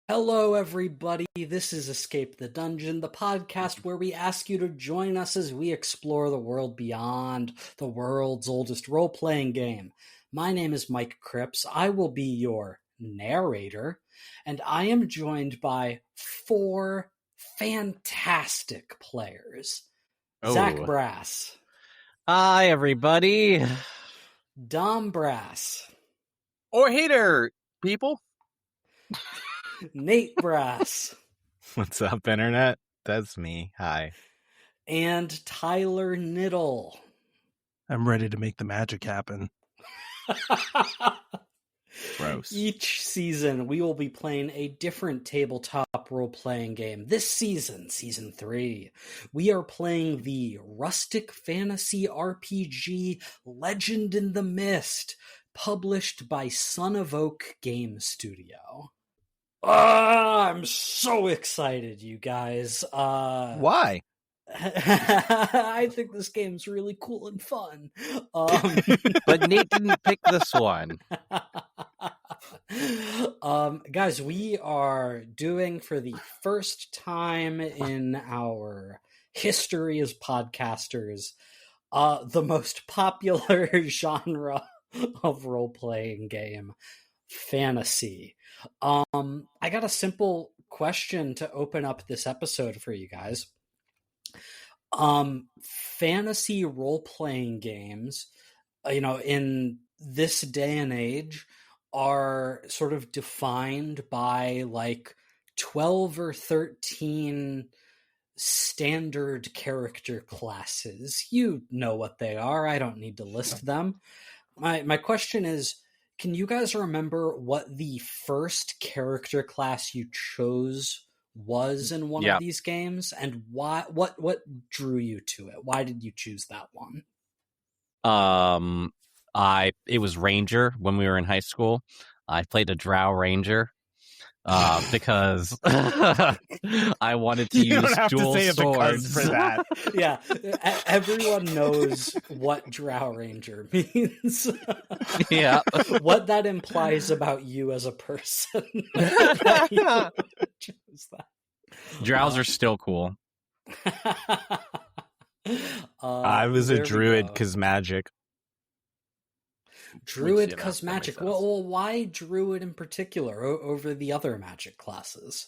Hello, everybody. This is Escape the Dungeon, the podcast where we ask you to join us as we explore the world beyond the world's oldest role playing game. My name is Mike Cripps. I will be your narrator, and I am joined by four fantastic players. Zach Brass. Hi, everybody. Dom Brass. Or hater, people. Nate Brass. What's up, Internet? That's me. Hi. And Tyler Niddle. I'm ready to make the magic happen. Gross. Each season, we will be playing a different tabletop role-playing game. This season, Season 3, we are playing the rustic fantasy RPG Legend in the Mist, published by Son of Oak Game Studio. I'm so excited, you guys. Why? I think this game's really cool and fun. But Nate didn't pick this one. Guys, we are doing for the first time in our history as podcasters the most popular genre of role-playing game, fantasy. I got a simple question to open up this episode for you guys. Fantasy role-playing games, in this day and age, are sort of defined by like 12 or 13 standard character classes. You know what they are. I don't need to list them. My question is, can you guys remember what the first character class you chose was in one of these games, and why? What drew you to it? Why did you choose that one? It was Ranger when we were in high school. I played a Drow Ranger because I wanted to use dual swords for that. Yeah, everyone knows what Drow Ranger means. Yeah, what that implies about you as a person. Drows are still cool. I was a druid because magic. Druid because magic. Well, why druid in particular over the other magic classes?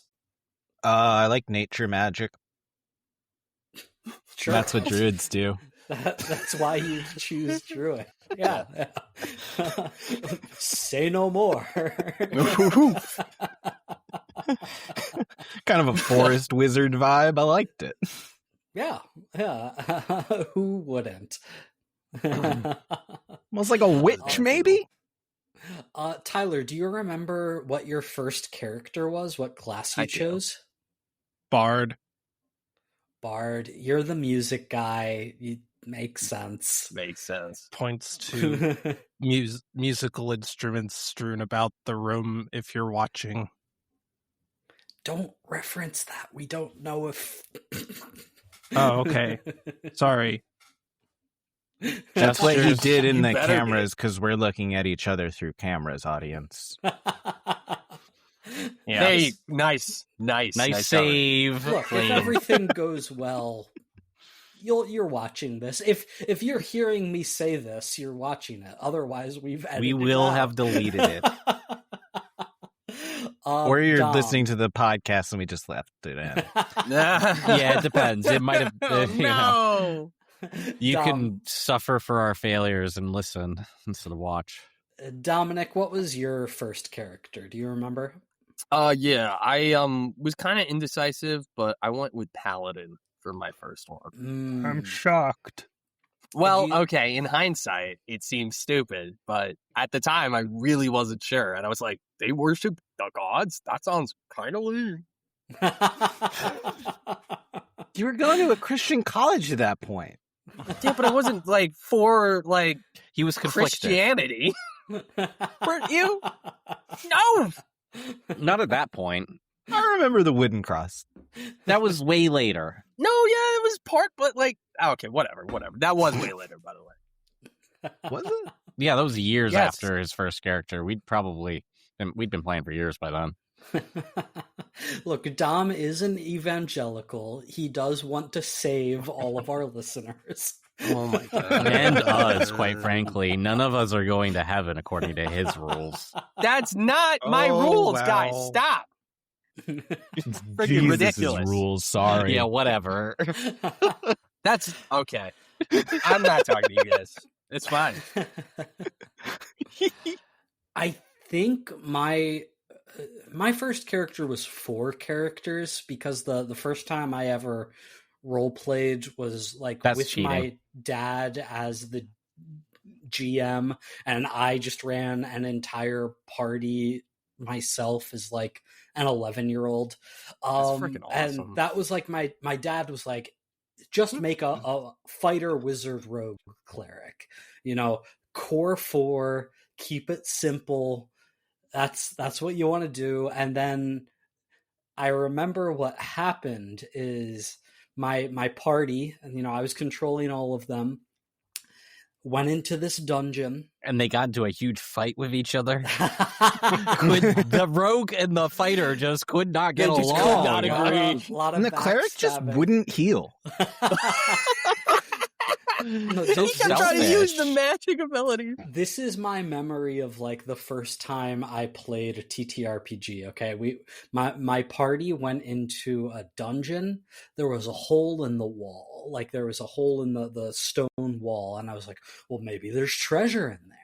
I like nature magic. Sure. That's what druids do. That's why you choose druid. Yeah. Say no more. Kind of a forest wizard vibe. I liked it. Yeah. Who wouldn't? Almost like a witch, maybe? Tyler, do you remember what your first character was? What class you chose? Bard. You're the music guy. Makes sense. Points to musical instruments strewn about the room if you're watching. Don't reference that. We don't know if... Oh, okay. Sorry. That's what you did in the cameras, because we're looking at each other through cameras, audience. Yeah. Hey, nice save. Look, if everything goes well, you're watching this. If you're hearing me say this, you're watching it. Otherwise, we will have deleted it. Or you're listening to the podcast and we just left it in. Yeah, it depends. It might have. No. You can suffer for our failures and listen instead of watch. Dominic, what was your first character? Do you remember? Yeah, I was kind of indecisive, but I went with Paladin for my first one. I'm shocked. Well, okay, in hindsight, it seems stupid, but at the time, I really wasn't sure, and I was like, they worship the gods? That sounds kind of weird. You were going to a Christian college at that point. Yeah, but I wasn't, like, for, like, he was conflicted. Christianity. Weren't you? No! Not at that point. I remember the wooden cross. That was way later. No, yeah, it was part, but, like, okay, whatever. That was way later, by the way. Was it? Yeah, that was years after his first character. We'd been playing for years by then. Look, Dom is an evangelical. He does want to save all of our listeners. Oh my god. And us, quite frankly. None of us are going to heaven according to his rules. That's not my rules, guys. Stop. Freaking ridiculous. Rules, sorry. Yeah, whatever. That's okay. I'm not talking to you guys. It's fine. I think my first character was 4 characters because the first time I ever role played was like That's with cheating. my dad as the GM, and I just ran an entire party myself as like an 11-year-old. That's freaking awesome. And that was like my dad was like, just make a fighter, wizard, rogue, cleric. You know, core 4, keep it simple. That's what you want to do. And then I remember what happened is my party, and you know, I was controlling all of them, went into this dungeon. And they got into a huge fight with each other. The rogue and the fighter just could not get along. Could not agree. And the cleric just wouldn't heal. No, He kept trying to use the magic ability. This is my memory of like the first time I played a TTRPG. Okay, my party went into a dungeon. There was a hole in the wall, like there was a hole in the stone wall, and I was like, well, maybe there's treasure in there.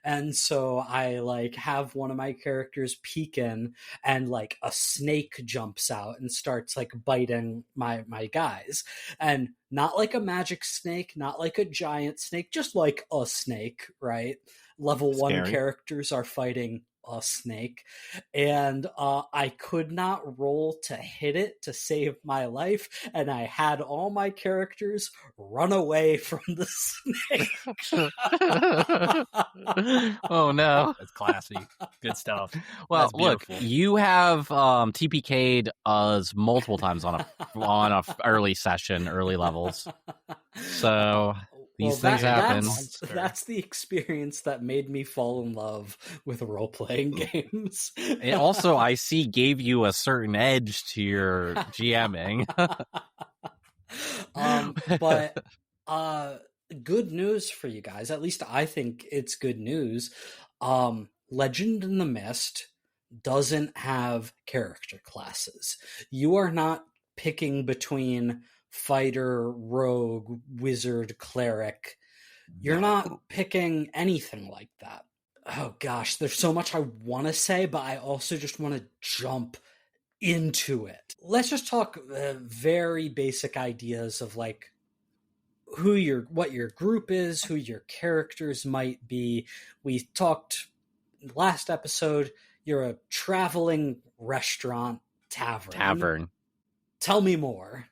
And so I like have one of my characters peek in, and like a snake jumps out and starts like biting my guys. And not like a magic snake, not like a giant snake, just like a snake, right? Level 1 characters are fighting a snake. And I could not roll to hit it to save my life. And I had all my characters run away from the snake. Oh, no. That's classy. Good stuff. Well, look, you have TPK'd us multiple times on a early session, early levels. So these things happen. That's the experience that made me fall in love with role-playing games. It also, I see, gave you a certain edge to your GMing. But good news for you guys. At least I think it's good news. Legend in the Mist doesn't have character classes. You are not picking between fighter, rogue, wizard, cleric. You're not picking anything like that. Oh gosh, there's so much I want to say, but I also just want to jump into it. Let's just talk very basic ideas of like what your group is, who your characters might be. We talked last episode, you're a traveling restaurant tavern. Tell me more.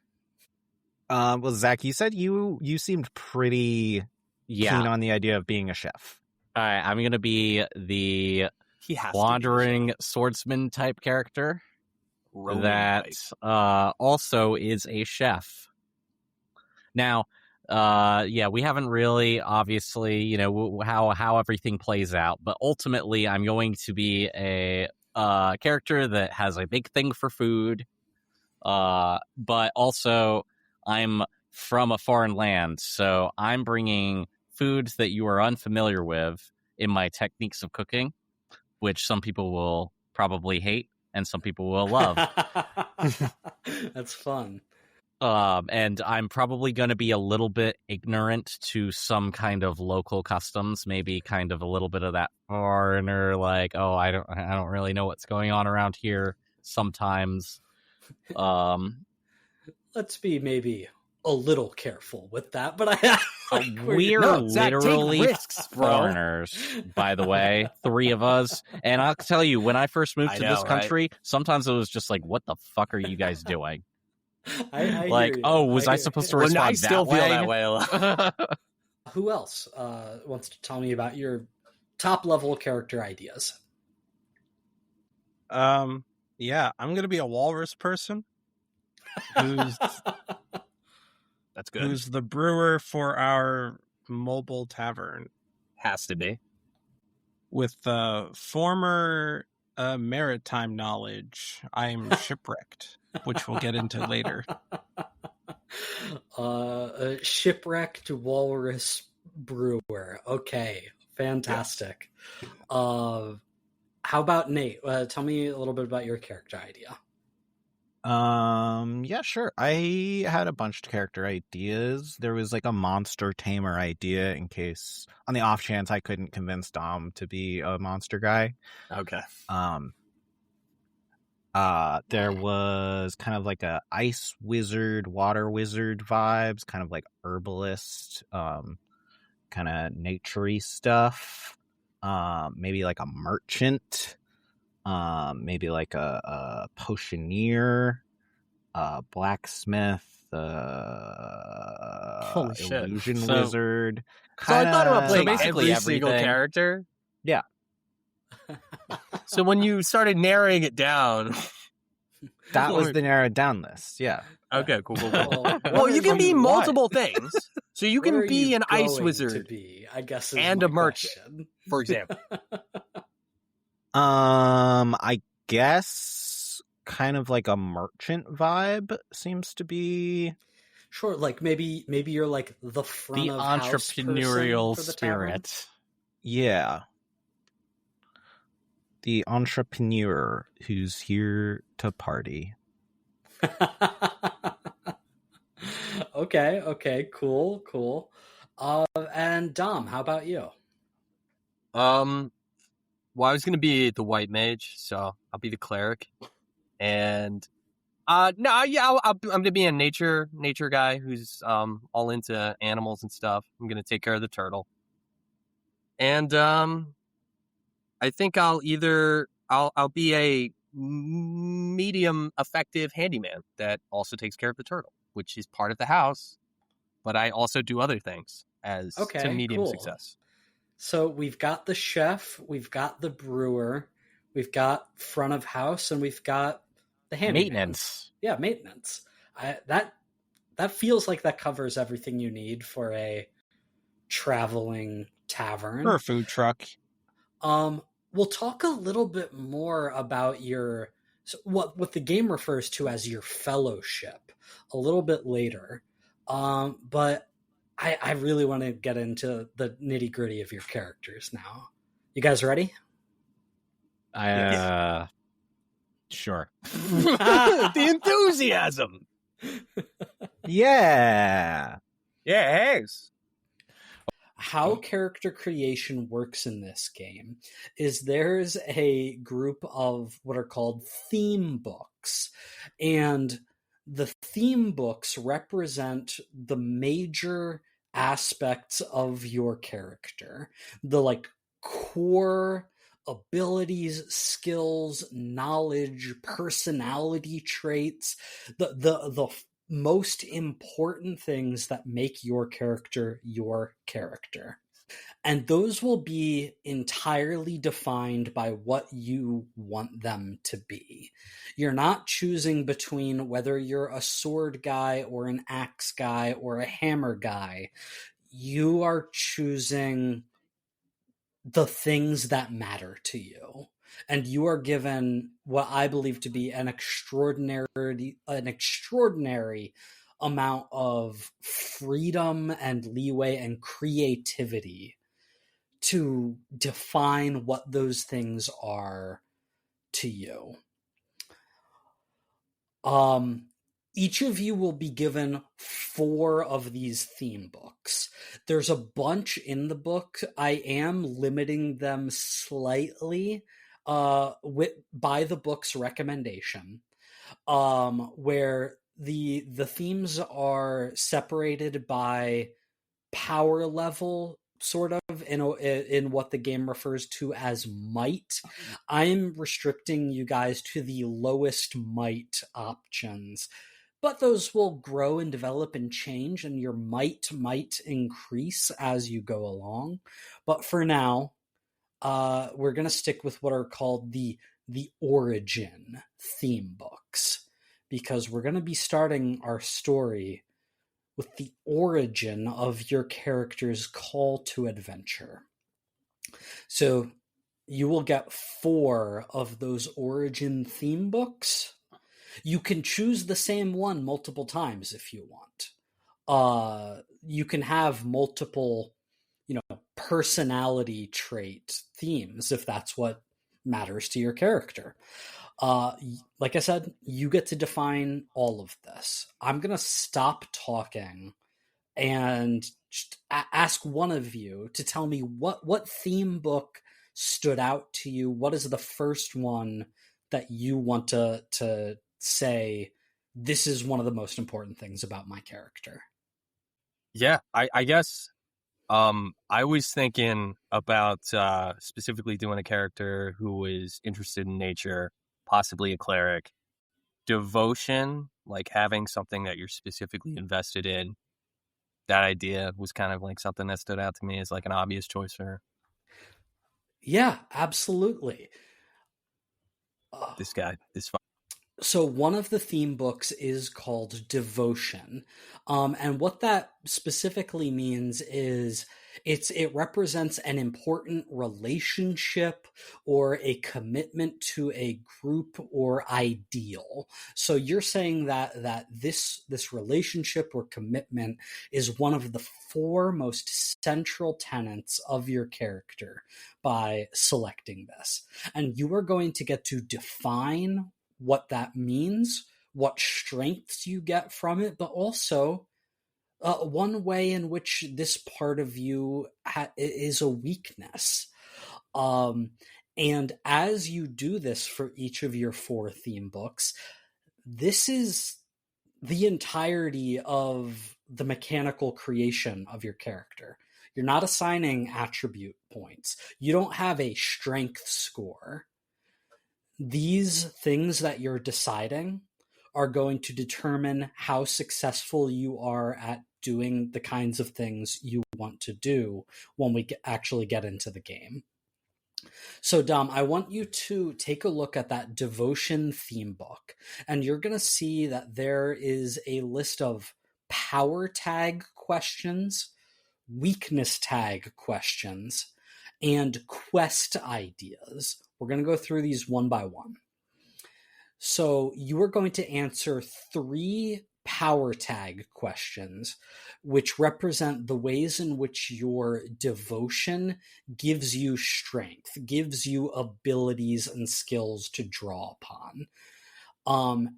Well, Zach, you said you seemed pretty keen on the idea of being a chef. All right, I'm going to be the wandering swordsman type character that also is a chef. Now, we haven't really, obviously, you know, how everything plays out, but ultimately I'm going to be a character that has a big thing for food, but also I'm from a foreign land, so I'm bringing foods that you are unfamiliar with in my techniques of cooking, which some people will probably hate and some people will love. That's fun. And I'm probably going to be a little bit ignorant to some kind of local customs, maybe kind of a little bit of that foreigner, like, oh, I don't really know what's going on around here sometimes. Let's be maybe a little careful with that, but we're literally foreigners, by the way, 3 of us. And I'll tell you, when I first moved to this country, sometimes it was just like, what the fuck are you guys doing? I like, was I supposed to respond I still feel that way a lot. Who else wants to tell me about your top level character ideas? I'm gonna be a walrus person who's that's good. Who's the brewer for our mobile tavern. Has to be. With the former Maritime knowledge. I'm shipwrecked, which we'll get into later. A shipwrecked walrus brewer. Okay, fantastic. How about Nate? Tell me a little bit about your character idea. Yeah, sure. I had a bunch of character ideas. There was like a monster tamer idea in case, on the off chance I couldn't convince Dom to be a monster guy. Okay. There was kind of like a ice wizard, water wizard vibes, kind of like herbalist, kind of naturey stuff. Maybe like a merchant. Maybe like a potioneer, blacksmith, illusion wizard. So I thought about playing basically every single character. Yeah. So when you started narrowing it down, that was the narrowed down list. Yeah. Okay, cool. Well, you can be multiple things. So you can be an ice wizard, I guess, and a merchant, for example. I guess kind of like a merchant vibe seems to be. Sure, like maybe you're like the front of entrepreneurial house spirit. Yeah. The entrepreneur who's here to party. Okay, cool. And Dom, how about you? Well, I was gonna be the white mage, so I'll be the cleric. And I'm gonna be a nature guy who's all into animals and stuff. I'm gonna take care of the turtle. And I think I'll be a medium effective handyman that also takes care of the turtle, which is part of the house, but I also do other things to medium success. So we've got the chef, we've got the brewer, we've got front of house, and we've got the handyman. Maintenance. Yeah, maintenance. That feels like that covers everything you need for a traveling tavern. Or a food truck. We'll talk a little bit more about what the game refers to as your fellowship a little bit later. But I really want to get into the nitty gritty of your characters now. You guys ready? Sure. The enthusiasm. Yeah. Yes. How character creation works in this game is there's a group of what are called theme books, and the theme books represent the major aspects of your character, the like core abilities, skills, knowledge, personality traits, the most important things that make your character. And those will be entirely defined by what you want them to be. You're not choosing between whether you're a sword guy or an axe guy or a hammer guy. You are choosing the things that matter to you. And you are given what I believe to be an extraordinary amount of freedom and leeway and creativity to define what those things are to you. Each of you will be given 4 of these theme books. There's a bunch in the book. I am limiting them slightly by the book's recommendation, where the themes are separated by power level, sort of, in what the game refers to as might. I'm restricting you guys to the lowest might options, but those will grow and develop and change, and your might increase as you go along. But for now, we're going to stick with what are called the origin theme books, because we're going to be starting our story with the origin of your character's call to adventure. So you will get 4 of those origin theme books. You can choose the same one multiple times if you want. You can have multiple, personality trait themes if that's what matters to your character. Like I said, you get to define all of this. I'm going to stop talking and just ask one of you to tell me what theme book stood out to you. What is the first one that you want to say, this is one of the most important things about my character? Yeah, I guess I was thinking about specifically doing a character who is interested in nature, possibly a cleric. Devotion, like having something that you're specifically invested in. That idea was kind of like something that stood out to me as like an obvious choice for her. Yeah, absolutely. This guy, this. So one of the theme books is called Devotion. And what that specifically means is it represents an important relationship or a commitment to a group or ideal. So you're saying that this relationship or commitment is one of the 4 most central tenets of your character by selecting this. And you are going to get to define what that means, what strengths you get from it, but also one way in which this part of you is a weakness. And as you do this for each of your 4 theme books, this is the entirety of the mechanical creation of your character. You're not assigning attribute points. You don't have a strength score. These things that you're deciding are going to determine how successful you are at doing the kinds of things you want to do when we actually get into the game. So, Dom, I want you to take a look at that Devotion theme book, and you're going to see that there is a list of power tag questions, weakness tag questions, and quest ideas. We're going to go through these one by one. So you are going to answer 3 power tag questions, which represent the ways in which your devotion gives you strength, gives you abilities and skills to draw upon.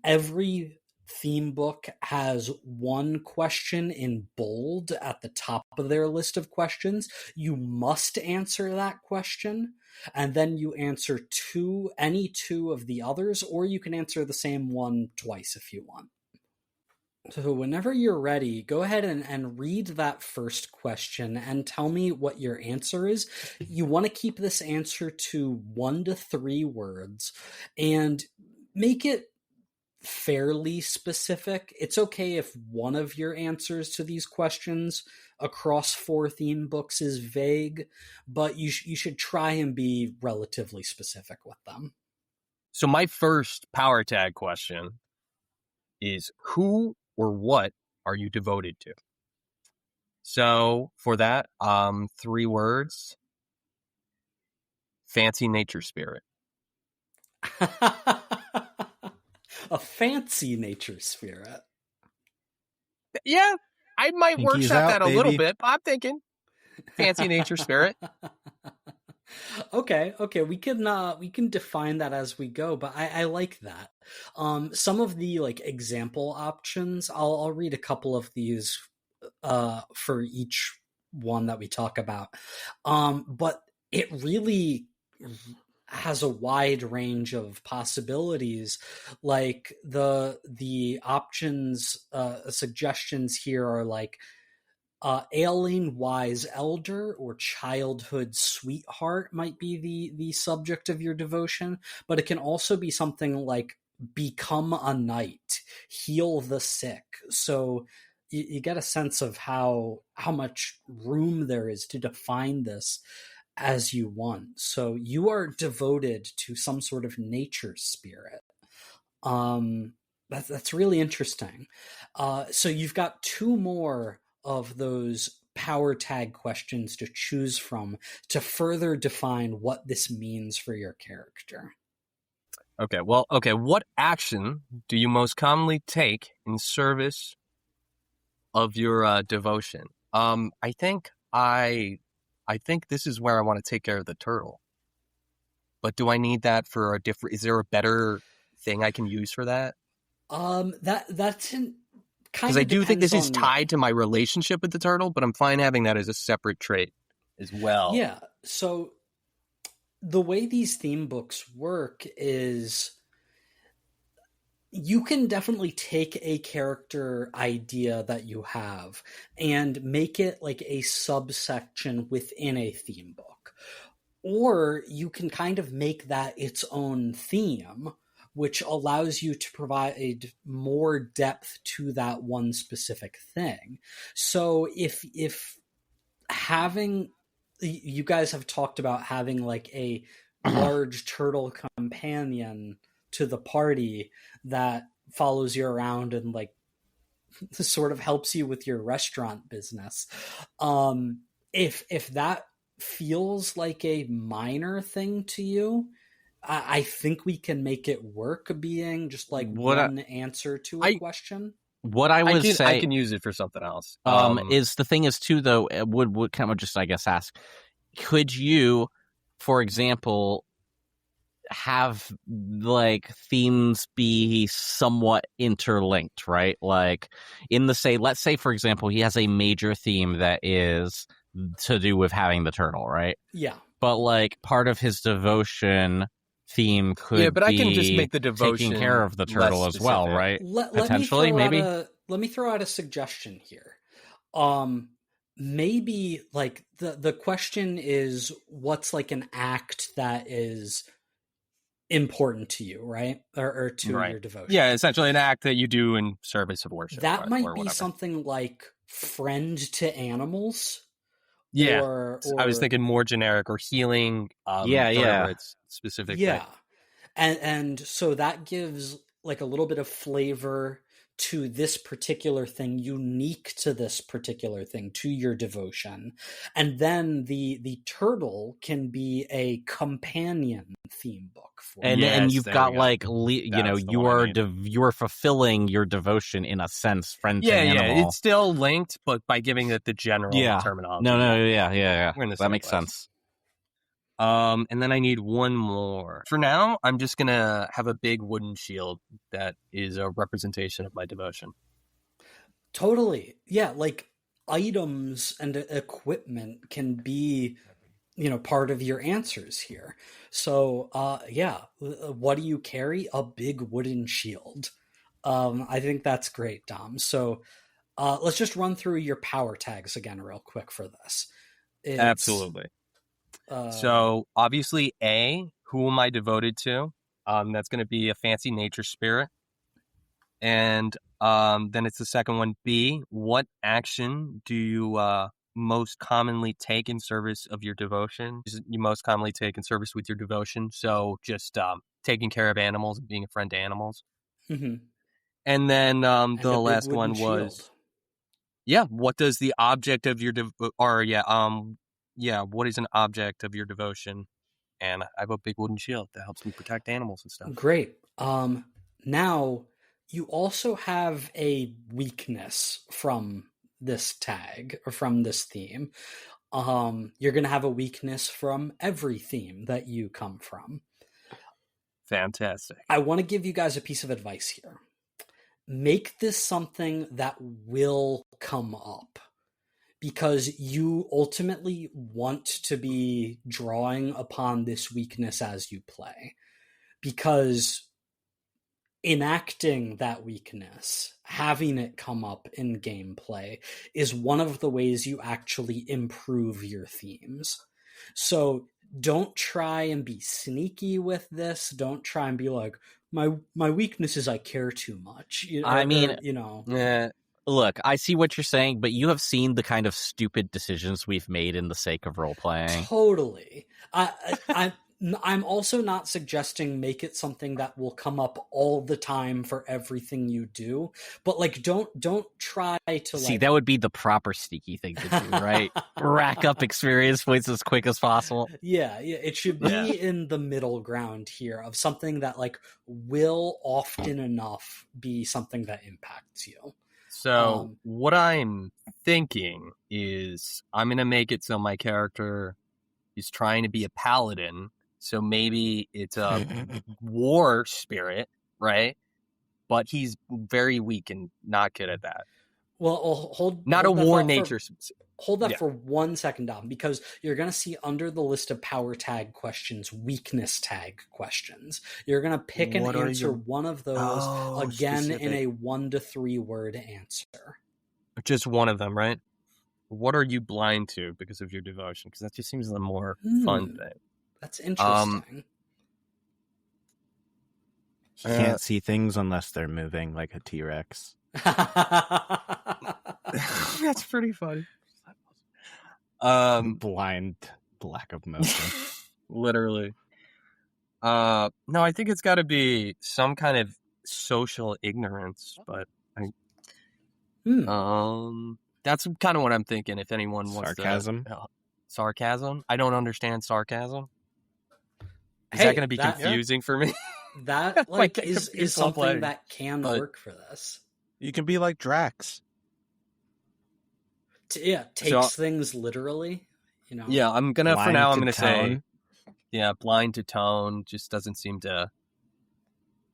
Every theme book has 1 question in bold at the top of their list of questions. You must answer that question, and then you answer any 2 of the others, or you can answer the same one twice if you want. So whenever you're ready, go ahead and read that first question and tell me what your answer is. You want to keep this answer to 1 to 3 words and make it fairly specific. It's okay if one of your answers to these questions across 4 theme books is vague, but you should try and be relatively specific with them. So my first power tag question is, who or what are you devoted to? So for that, 3 words: fancy nature spirit. A fancy nature spirit. Yeah, I might Pinkies workshop out, that a baby. little bit, but I'm thinking fancy nature spirit. Okay, we can define that as we go, but I like that. Some of the example options, I'll read a couple of these for each one that we talk about. But it really has a wide range of possibilities. Like the options, suggestions here are like ailing wise elder or childhood sweetheart might be the subject of your devotion, but it can also be something like become a knight, heal the sick. So you get a sense of how much room there is to define this as you want. So you are devoted to some sort of nature spirit. That's really interesting. So you've got 2 more of those power tag questions to choose from to further define what this means for your character. Okay, well, what action do you most commonly take in service of your devotion? I think this is where I want to take care of the turtle. But do I need that for is there a better thing I can use for that? That's kind because I do think this is tied to my relationship with the turtle, but I'm fine having that as a separate trait as well. Yeah. So the way these theme books work is you can definitely take a character idea that you have and make it like a subsection within a theme book. Or you can kind of make that its own theme, which allows you to provide more depth to that one specific thing. So if having, you guys have talked about having like a large turtle companion to the party that follows you around and like sort of helps you with your restaurant business. If that feels like a minor thing to you, I think we can make it work being just like one answer to a question. What I would say, I can use it for something else. Is the thing is too though, would kind of just, I guess, ask, could you, for example, have like themes be somewhat interlinked, right? Like let's say for example, he has a major theme that is to do with having the turtle, right? Yeah. But like part of his devotion theme could but I can just make the devotion taking care of the turtle as well, right? Potentially, maybe. Let me throw out a suggestion here. Maybe like the question is, what's like an act that is important to you, right? Or to your devotion. Yeah, essentially an act that you do in service of worship. That might be something like friend to animals. Yeah, or I was thinking more generic, or healing. It's specific. Yeah, and so that gives like a little bit of flavor to this particular thing, unique to this particular thing, to your devotion. And then the turtle can be a companion theme book for and you. And you've got like you are fulfilling your devotion in a sense, friend to animal. Yeah, it's still linked, but by giving it the general terminology. That makes sense. And then I need one more. For now, I'm just going to have a big wooden shield that is a representation of my devotion. Totally. Yeah, like items and equipment can be, part of your answers here. So, what do you carry? A big wooden shield. I think that's great, Dom. So, let's just run through your power tags again real quick for this. Absolutely. So obviously A, who am I devoted to? That's going to be a fancy nature spirit. And then it's the second one, B, what action do you most commonly take in service of your devotion? You most commonly take in service with your devotion. So just taking care of animals and being a friend to animals. Mm-hmm. And then the last one was, what does the object of your what is an object of your devotion? And I have a big wooden shield that helps me protect animals and stuff. Great. Now, you also have a weakness from this tag, or from this theme. You're going to have a weakness from every theme that you come from. Fantastic. I want to give you guys a piece of advice here. Make this something that will come up, because you ultimately want to be drawing upon this weakness as you play. Because enacting that weakness, having it come up in gameplay, is one of the ways you actually improve your themes. So don't try and be sneaky with this. Don't try and be like, my weakness is I care too much. Yeah. Look, I see what you're saying, but you have seen the kind of stupid decisions we've made in the sake of role playing. Totally. I'm also not suggesting make it something that will come up all the time for everything you do, but like don't try to See, like that would be the proper sneaky thing to do, right? Rack up experience points as quick as possible. Yeah, it should be in the middle ground here of something that like will often enough be something that impacts you. So what I'm thinking is I'm going to make it so my character is trying to be a paladin. So maybe it's a war spirit, right? But he's very weak and not good at that. Well, hold Not hold a that war thought nature. Hold that for 1 second, Dom, because you're going to see under the list of power tag questions, weakness tag questions. You're going to pick and answer one of those, again, specific. In a 1 to 3 word answer. Just one of them, right? What are you blind to because of your devotion? Because that just seems the more fun thing. That's interesting. You can't see things unless they're moving, like a T-Rex. That's pretty funny. Blind lack of motion. Literally. No, I think it's got to be some kind of social ignorance, but that's kind of what I'm thinking. If anyone wants sarcasm, sarcasm. I don't understand sarcasm. Is that going to be confusing for me? That like is something that can work for this. You can be like Drax. Takes things literally. You know. Yeah, I'm gonna for now. I'm gonna say, blind to tone just doesn't seem to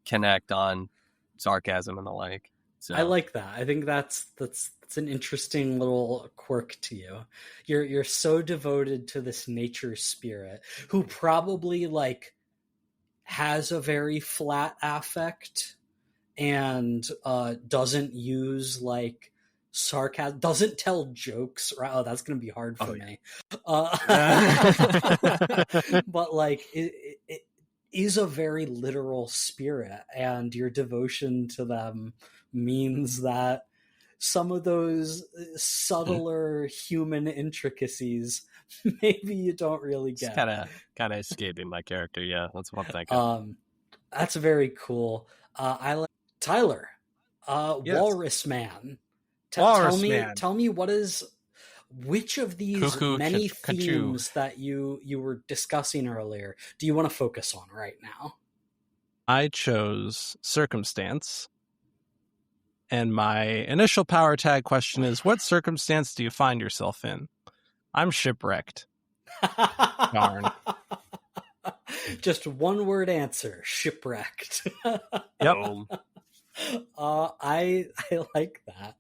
connect on sarcasm and the like. So. I like that. I think that's an interesting little quirk to you. You're so devoted to this nature spirit who probably like has a very flat affect and doesn't use like sarcasm, doesn't tell jokes, right? Oh, that's gonna be hard for me. But like it is a very literal spirit, and your devotion to them means that some of those subtler human intricacies maybe you don't really get. It's kind of escaping my character. Yeah, that's what I'm thinking. That's very cool. I like Tyler, Walrus Man. Tell me which of these many themes that you were discussing earlier do you want to focus on right now? I chose circumstance. And my initial power tag question is, what circumstance do you find yourself in? I'm shipwrecked. Darn. Just one word answer, shipwrecked. Yep. I like that.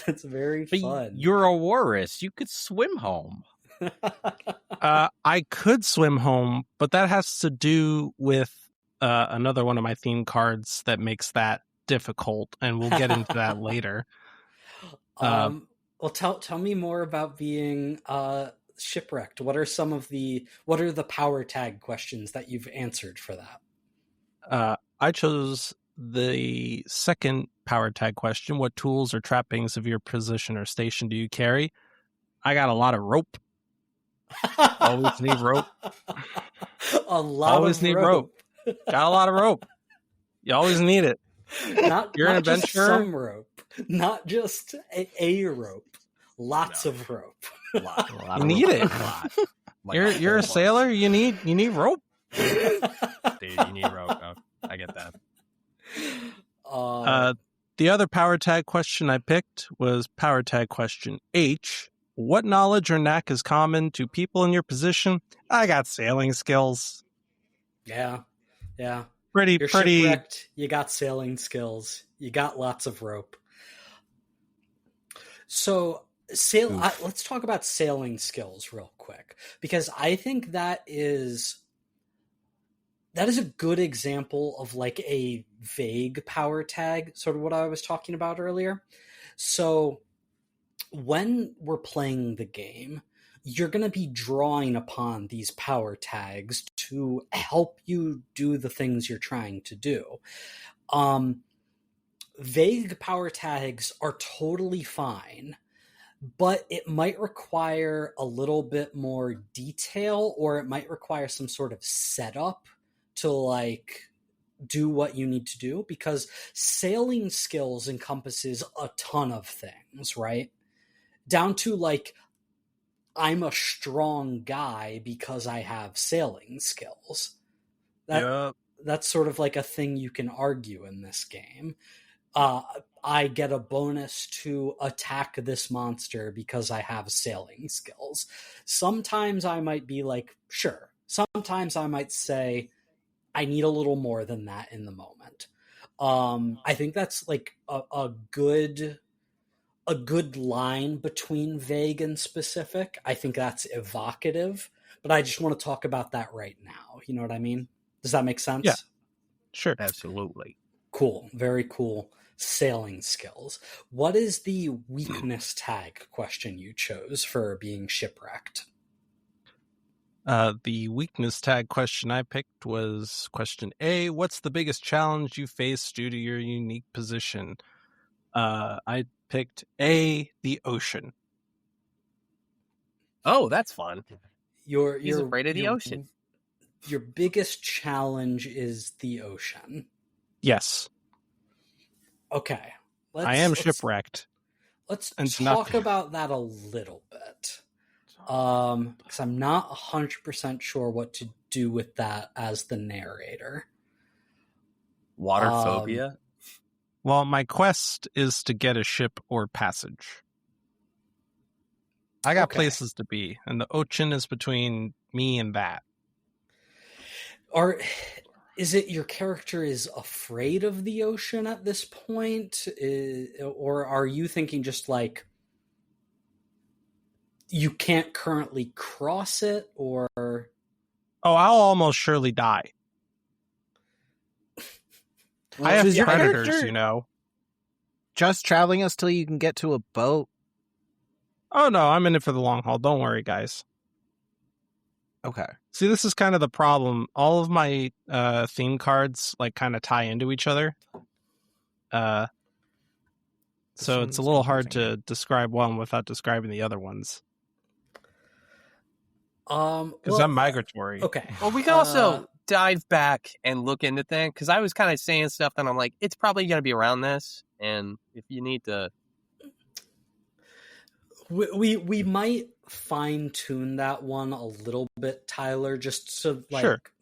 That's very fun. You're a walrus. You could swim home. I could swim home, but that has to do with another one of my theme cards that makes that difficult, and we'll get into that later. Well, tell me more about being shipwrecked. What are the power tag questions that you've answered for that? I chose the second power tag question. What tools or trappings of your position or station do you carry? I got a lot of rope. Always need rope. Always need rope. Got a lot of rope. You always need it. You're an adventurer. Just some rope, not just a rope. Lots of rope. You need it. You're a sailor. You need rope. Dude, you need rope. Oh, I get that. The other power tag question I picked was power tag question H. What knowledge or knack is common to people in your position? I got sailing skills. Yeah. Pretty. Shipwrecked, you got sailing skills. You got lots of rope. So let's talk about sailing skills real quick, because I think that is a good example of like a vague power tag, sort of what I was talking about earlier. So when we're playing the game, you're going to be drawing upon these power tags to help you do the things you're trying to do. Vague power tags are totally fine but it might require a little bit more detail, or it might require some sort of setup to like do what you need to do, because sailing skills encompasses a ton of things, right? Down to like, I'm a strong guy because I have sailing skills. That's sort of like a thing you can argue in this game. I get a bonus to attack this monster because I have sailing skills. Sometimes I might be like, sure. Sometimes I might say, I need a little more than that in the moment. I think that's like a good line between vague and specific. I think that's evocative, but I just want to talk about that right now. You know what I mean? Does that make sense? Yeah. Sure. Absolutely. Cool. Very cool. Sailing skills. What is the weakness tag question you chose for being shipwrecked? The weakness tag question I picked was question A. What's the biggest challenge you face due to your unique position? I picked A, the ocean. Oh, that's fun. He's afraid of the ocean. Your biggest challenge is the ocean. Yes. Okay. I am shipwrecked. Let's talk about that a little bit. Because I'm not 100% sure what to do with that as the narrator. Water phobia? Well, my quest is to get a ship or passage. I got places to be, and the ocean is between me and that. Is it your character is afraid of the ocean at this point? Or are you thinking just like you can't currently cross it, or... Oh, I'll almost surely die. Well, I have your predators, character you know. Just traveling us till you can get to a boat? Oh, no, I'm in it for the long haul. Don't worry, guys. Okay. See, this is kind of the problem. All of my theme cards like kind of tie into each other. So it's a little hard to describe one without describing the other ones. Because I'm migratory. Okay. Well, we can also dive back and look into things, because I was kind of saying stuff that I'm like, it's probably going to be around this, and if you need to... We might fine-tune that one a little bit, Tyler, just to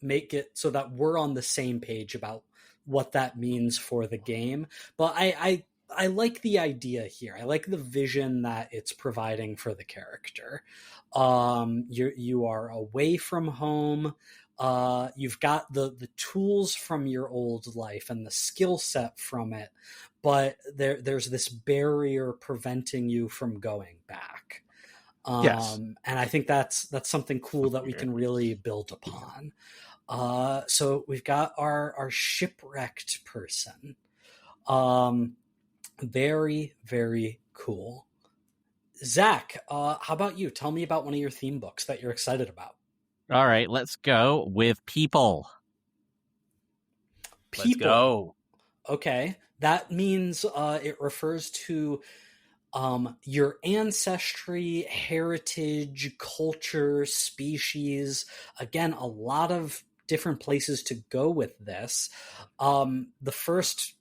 make it so that we're on the same page about what that means for the game. But I like the idea here. I like the vision that it's providing for the character. You are away from home. You've got the tools from your old life and the skill set from it, but there's this barrier preventing you from going back. Yes. And I think that's something cool that we can really build upon. So we've got our shipwrecked person. Very, very cool. Zach, how about you? Tell me about one of your theme books that you're excited about. All right, let's go with people. Let's go. Okay. That means it refers to your ancestry, heritage, culture, species. Again, a lot of different places to go with this. The first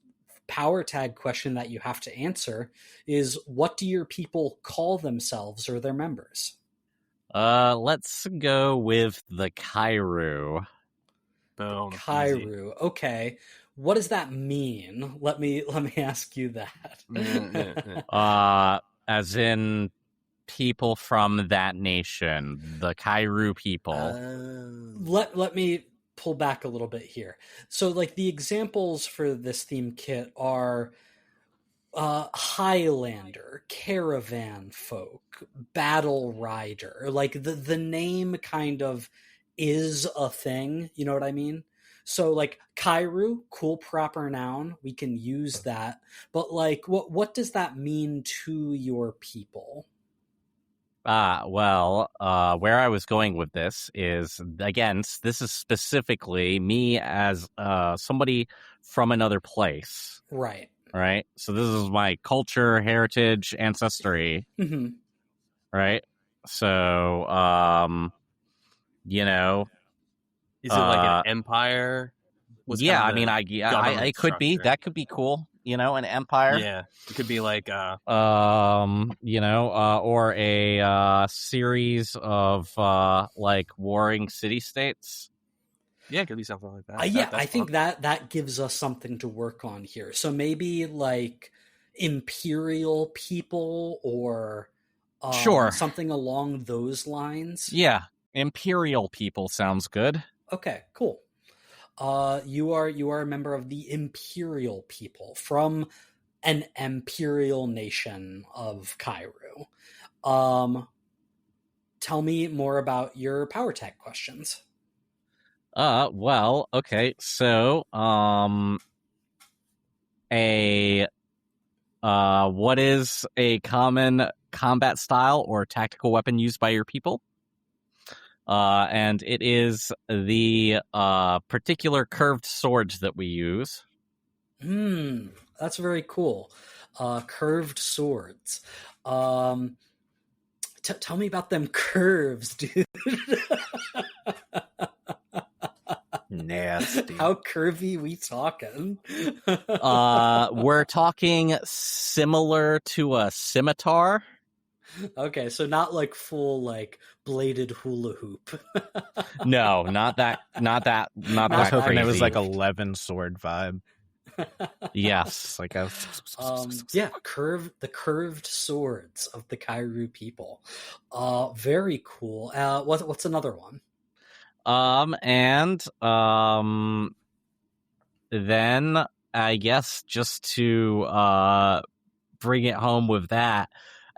power tag question that you have to answer is, what do your people call themselves or their members? Let's go with the Kairu. Boom. Kairu. Okay. What does that mean? Let me ask you that. As in people from that nation, the Kairu people. Let me pull back a little bit here. So like the examples for this theme kit are Highlander, caravan folk, battle rider. Like the name kind of is a thing, you know what I mean? So like Kairu, cool proper noun, we can use that. But like what does that mean to your people? Where I was going with this is, again, this is specifically me as somebody from another place. Right. Right? So this is my culture, heritage, ancestry. Mm-hmm. right? So, you know, Is it like an empire? What's yeah, kind I mean, of the government it could be structure? that could be cool. An empire. Yeah, it could be like Or a series of like warring city states. yeah, it could be something like that. Yeah, That's I think fun. that gives us something to work on here. So maybe like imperial people or Sure. something along those lines. Yeah, imperial people sounds good. Okay, cool. You are a member of the imperial people from an imperial nation of Kairu. Tell me more about your power tag questions. Well, okay. So, what is a common combat style or tactical weapon used by your people? And it is the particular curved swords that we use. That's very cool. Curved swords. Tell me about them curves, dude. Nasty. How curvy we talking? We're talking similar to a scimitar. Okay, so not like full like bladed hula hoop. No, not that I was hoping crazy. it was like 11 sword vibe. Yes. It's like a the curved swords of the Kairu people. Very cool. What's another one? Then I guess just to bring it home with that,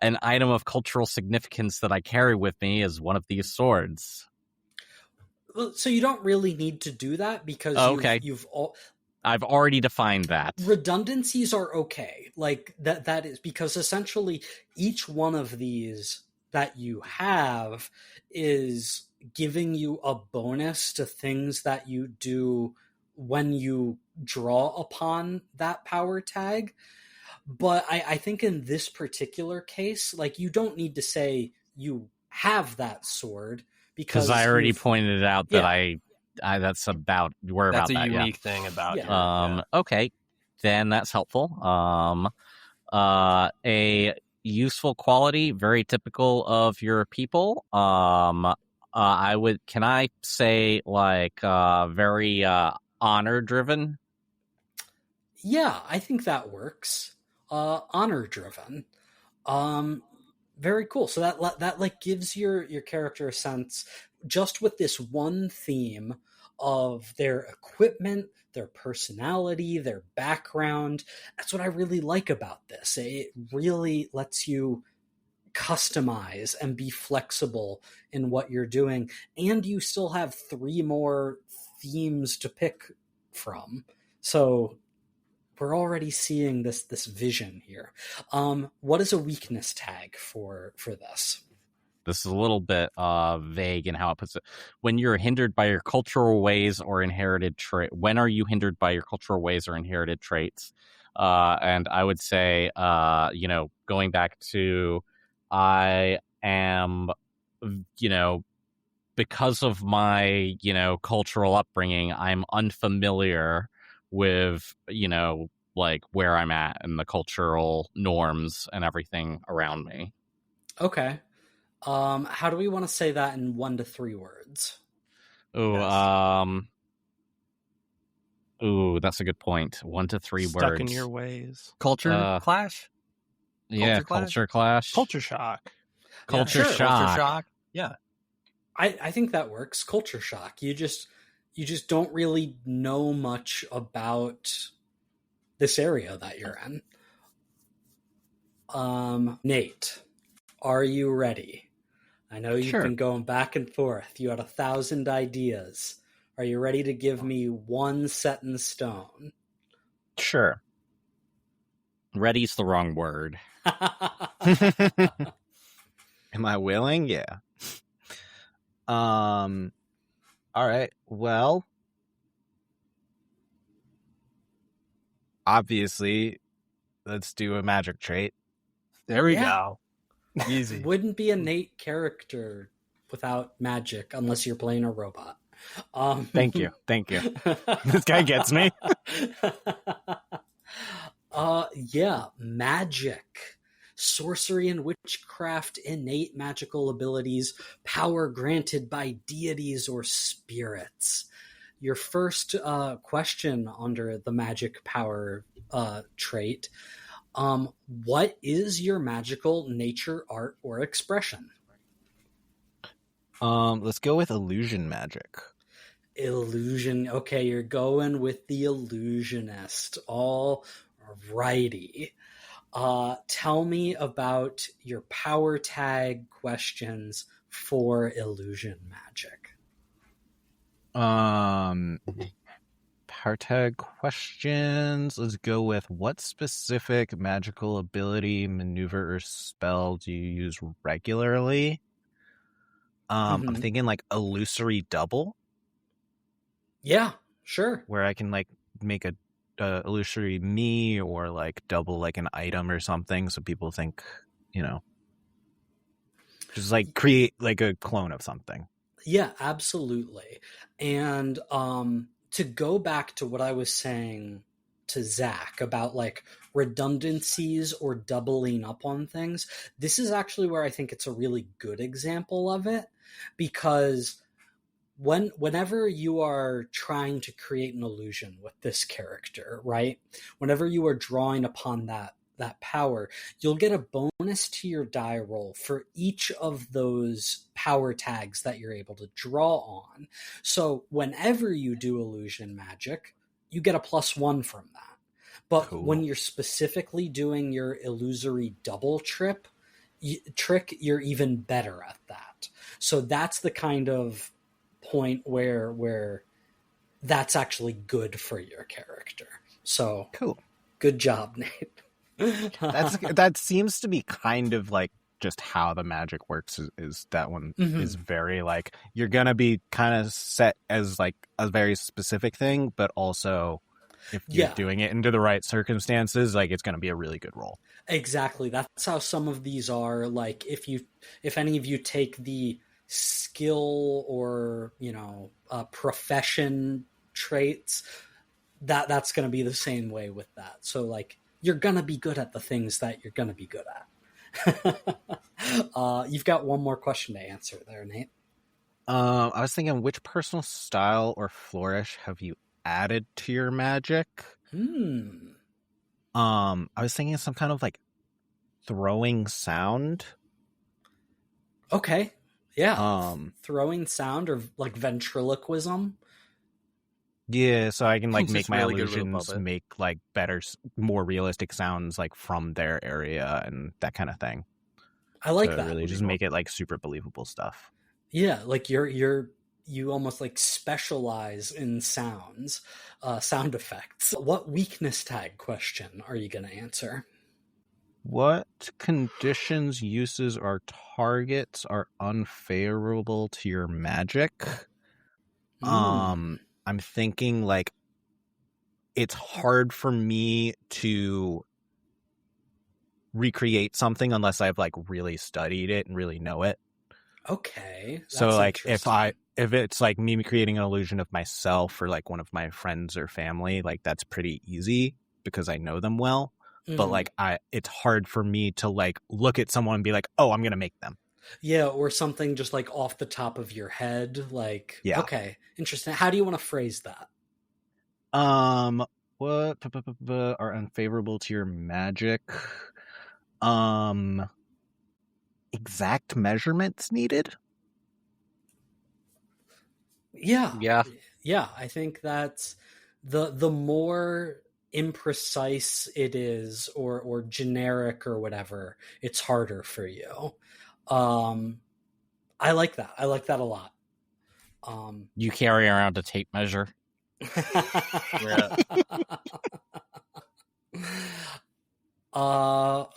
an item of cultural significance that I carry with me is one of these swords. So you don't really need to do that because I've already defined that. Redundancies are okay. Like that is because essentially each one of these that you have is giving you a bonus to things that you do when you draw upon that power tag. But I think in this particular case, like you don't need to say you have that sword because I already pointed out that that's a unique thing about it. Okay, then that's helpful. A useful quality, very typical of your people. Can I say like very honor driven? Yeah, I think that works. Honor driven. Very cool. So that like gives your character a sense just with this one theme of their equipment, their personality, their background. That's what I really like about this. It really lets you customize and be flexible in what you're doing, and you still have 3 more themes to pick from. So we're already seeing this vision here. What is a weakness tag for this? This is a little bit vague in how it puts it. When you're hindered by your cultural ways or inherited trait, when are you hindered by your cultural ways or inherited traits? And I would say, going back to, I am, because of my, cultural upbringing, I'm unfamiliar with, like where I'm at and the cultural norms and everything around me. Okay. How do we want to say that in 1 to 3 words? That's a good point. 1 to 3 Stuck words. Stuck in your ways. Culture clash? Culture clash. Culture shock. Culture shock. Yeah. I think that works. Culture shock. You just don't really know much about this area that you're in. Nate, are you ready? I know you've been going back and forth. You had 1,000 ideas. Are you ready to give me one set in stone? Sure. Ready's the wrong word. Am I willing? Yeah. All right. Well, obviously, let's do a magic trait. There we go. Easy. Wouldn't be a Nate character without magic unless you're playing a robot. Thank you. This guy gets me. Yeah, magic. Sorcery and witchcraft, innate magical abilities, power granted by deities or spirits. Your first question under the magic power trait. What is your magical nature, art, or expression? Let's go with illusion magic. Illusion. Okay, you're going with the illusionist. All righty. Tell me about your power tag questions for illusion magic. Power tag questions. Let's go with what specific magical ability, maneuver, or spell do you use regularly? I'm thinking like illusory double. Yeah, sure. Where I can like make a illusory me or like double like an item or something, so people think, just like create like a clone of something. Yeah, absolutely. And to go back to what I was saying to Zach about like redundancies or doubling up on things, this is actually where I think it's a really good example of it, because whenever you are trying to create an illusion with this character, right? Whenever you are drawing upon that power, you'll get a bonus to your die roll for each of those power tags that you're able to draw on. So whenever you do illusion magic, you get a +1 from that. But Cool. When you're specifically doing your illusory double trick, you're even better at that. So that's the kind of point where that's actually good for your character. So cool. Good job, Nate. That seems to be kind of like just how the magic works. Is that one is very like you're gonna be kind of set as like a very specific thing, but also if you're doing it into the right circumstances, like it's gonna be a really good roll. Exactly. That's how some of these are. Like if any of you take the skill or profession traits, that's going to be the same way with that. So like you're going to be good at the things that you're going to be good at. You've got one more question to answer there, Nate. I was thinking, which personal style or flourish have you added to your magic? I was thinking some kind of like throwing sound. Okay. Yeah. Throwing sound or like ventriloquism. Yeah, so I can like make my really illusions make like better, more realistic sounds like from their area and that kind of thing. I like that. Really, just make it like super believable stuff. Yeah, like you almost like specialize in sounds, sound effects. What weakness tag question are you going to answer? What conditions, uses, or targets are unfavorable to your magic? I'm thinking like it's hard for me to recreate something unless I've like really studied it and really know it. Okay. So like if it's like me creating an illusion of myself or like one of my friends or family, like that's pretty easy because I know them well. But like it's hard for me to like look at someone and be like, oh, I'm going to make them. Yeah, or something just like off the top of your head. Like, okay, interesting. How do you want to phrase that? What are unfavorable to your magic? Exact measurements needed? Yeah. I think that's the more imprecise it is or generic or whatever, it's harder for you. I like that. I like that a lot. You carry around a tape measure.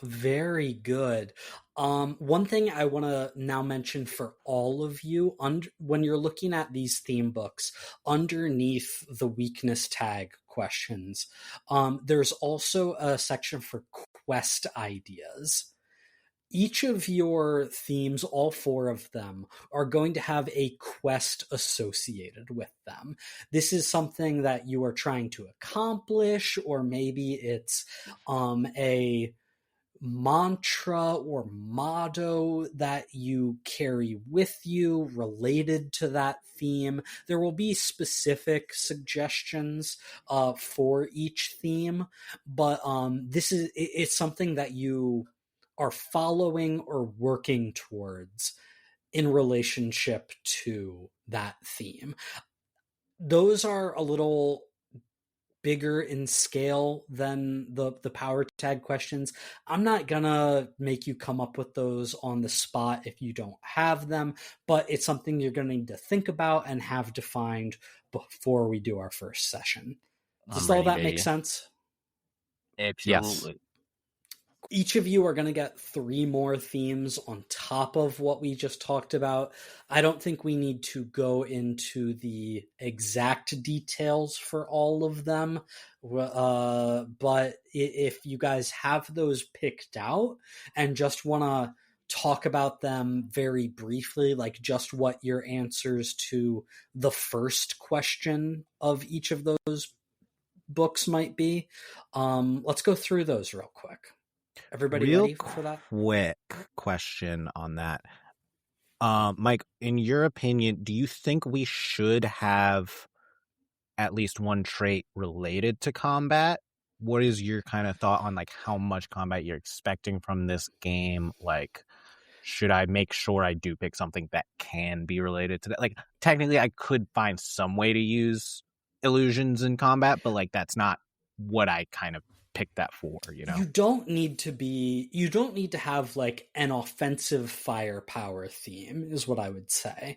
Very good. One thing I want to now mention for all of you, when you're looking at these theme books, underneath the weakness tag questions, there's also a section for quest ideas. each of your themes, all 4 of them, are going to have a quest associated with them. This is something that you are trying to accomplish, or maybe it's a mantra or motto that you carry with you related to that theme. There will be specific suggestions for each theme, but it's something that you are following or working towards in relationship to that theme. Those are a little bigger in scale than the power tag questions. I'm not gonna make you come up with those on the spot if you don't have them, but it's something you're gonna need to think about and have defined before we do our first session. Does all that make sense? Absolutely. Yes. Each of you are going to get 3 more themes on top of what we just talked about. I don't think we need to go into the exact details for all of them, but if you guys have those picked out and just want to talk about them very briefly, like just what your answers to the first question of each of those books might be, let's go through those real quick. Everybody Real ready for that? Quick question on that. Mike, in your opinion, do you think we should have at least one trait related to combat? What is your kind of thought on like how much combat you're expecting from this game? Like, should I make sure I do pick something that can be related to that? Like, technically I could find some way to use illusions in combat, but like that's not what I kind of picked that for, you know? You don't need to have like an offensive firepower theme is what I would say.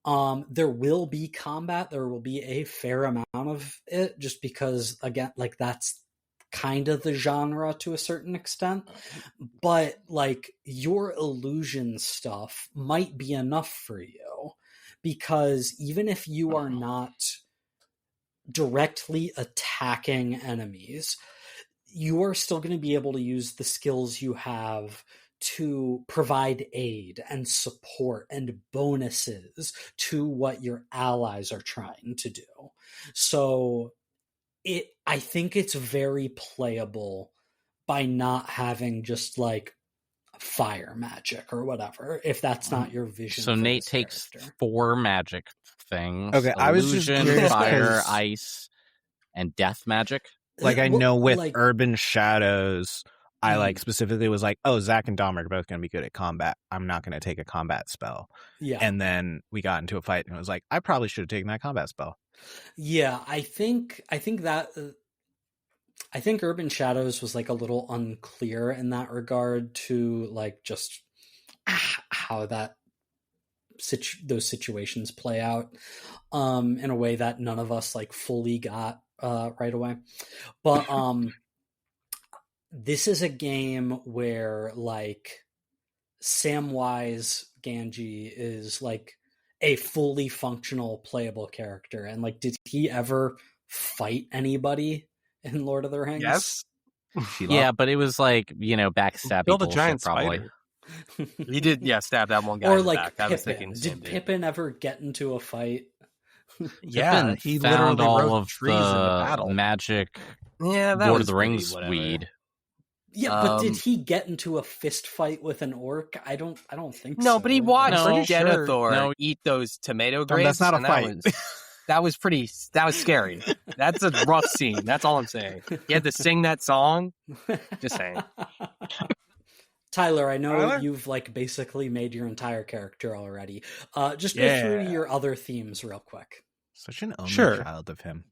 There will be combat, there will be a fair amount of it, just because again, like that's kind of the genre to a certain extent, but like your illusion stuff might be enough for you, because even if you are not directly attacking enemies, you are still going to be able to use the skills you have to provide aid and support and bonuses to what your allies are trying to do. So I think it's very playable by not having just like fire magic or whatever, if that's not your vision. So Nate takes 4 magic things. Okay, I was just curious, fire, ice, and death magic. Like, I know with like, Urban Shadows, I like specifically was like, oh, Zach and Dom are both going to be good at combat. I'm not going to take a combat spell. Yeah. And then we got into a fight and it was like, I probably should have taken that combat spell. Yeah, I think Urban Shadows was like a little unclear in that regard to like just how those situations play out in a way that none of us like fully got right away. But this is a game where like Samwise Gamgee is like a fully functional playable character, and like did he ever fight anybody in Lord of the Rings? Yes. Yeah, but it was like, backstab Build a giant probably. spider. He did, stab that one guy or in the like back. Pippin. I was thinking the same Did thing. Pippin ever get into a fight? Yeah, Pippin he found literally all wrote of trees in the the battle. magic Yeah, that Lord was of the Rings whatever. weed. Yeah, but did he get into a fist fight with an orc? I don't think so. No, but he watched No, Denethor eat those tomato grapes. That's not a and fight. That was scary. That's a rough scene. That's all I'm saying. He had to sing that song. Just saying. Tyler, I know Tyler? you've like basically made your entire character already. Just go through your other themes real quick. Such an only Sure. child of him.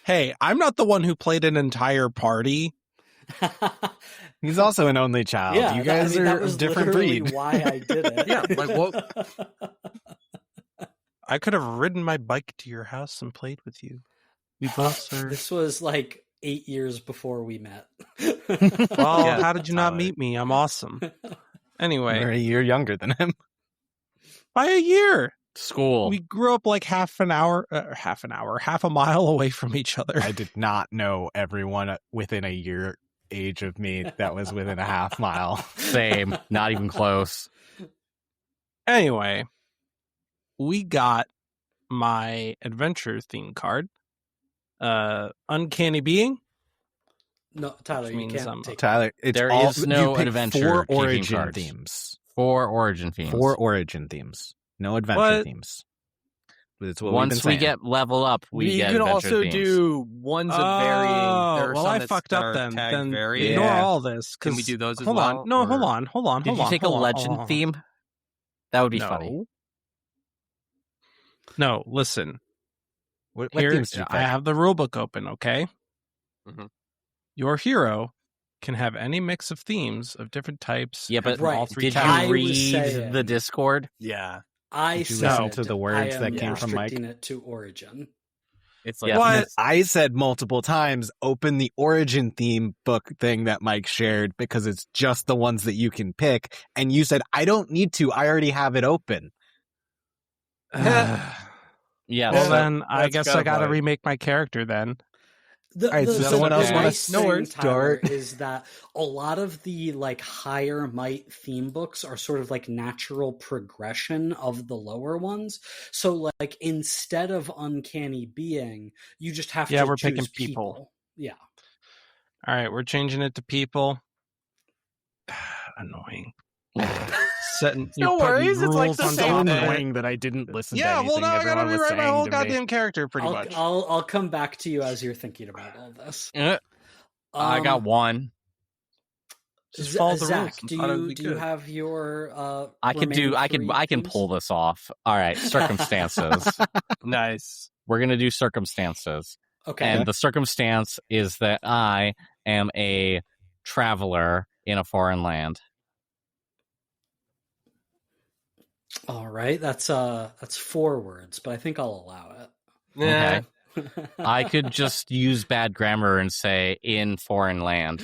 Hey, I'm not the one who played an entire party. He's also an only child. Yeah, You guys are that a was different literally breed. why I did it. Yeah, like what? I could have ridden my bike to your house and played with you. We both are. This was like 8 years before we met. Well, Yeah, how did you not Tyler. meet me? I'm awesome. Anyway, You're a year younger than him. by a year. School. We grew up like half a mile away from each other. I did not know everyone within a year age of me that was within a half mile. Same, not even close. Anyway, we got my adventure theme card. Uncanny Being. No, Tyler, Which you means, can't take Tyler, it's There all, is no you pick adventure 4 theme origin cards. themes. 4 origin themes. 4 origin themes. No adventure What? themes. That's what Once we've been we saying. get level up, we you get can adventure also themes. do ones of varying. There are well, some I that fucked that up are then. tagged Then varying. ignore Yeah. all this. Can we 'cause- do those as hold well? on. No, or- hold on. Hold on. Did hold you on, take hold a on, legend hold on. theme? That would be No. funny. No, listen. What Here, themes do you I pick? have the rulebook open, okay? Mhm. Your hero can have any mix of themes of different types. Yeah, but from all Right. 3 did I you was read saying- the Discord? Yeah, I Did you said listen to the words I that am came from Mike? restricting it to Origin. it's Yeah. like What? And I said multiple times, open the origin theme book thing that Mike shared because it's just the ones that you can pick. And you said, I don't need to. I already have it open. Yeah. Well, so- then I that's guess got I a got to point. remake my character then. The, All right, the, so the- someone the else wanna nice thing, Tyler, start? is that a lot of the like higher might theme books are sort of like natural progression of the lower ones. So like instead of Uncanny Being, you just have Yeah, to we're choose picking people. Yeah. All right, we're changing it to people. Annoying. Setting, No you're putting worries, it's like rules the on So same top of thing. it. annoying that I didn't listen to Yeah, anything well, now I gotta everyone was rewrite my saying whole to me. goddamn character pretty much. I'll come back to you as you're thinking about all this. I got one. Just follow the Zach, rules. do I thought it'd you be do you good. have your I can remaining pull themes? this off. All right, circumstances. nice. We're going to do circumstances. Okay. And the circumstance is that I am a traveler in a foreign land. All right, that's 4 words, but I think I'll allow it. Yeah. I could just use bad grammar and say in foreign land.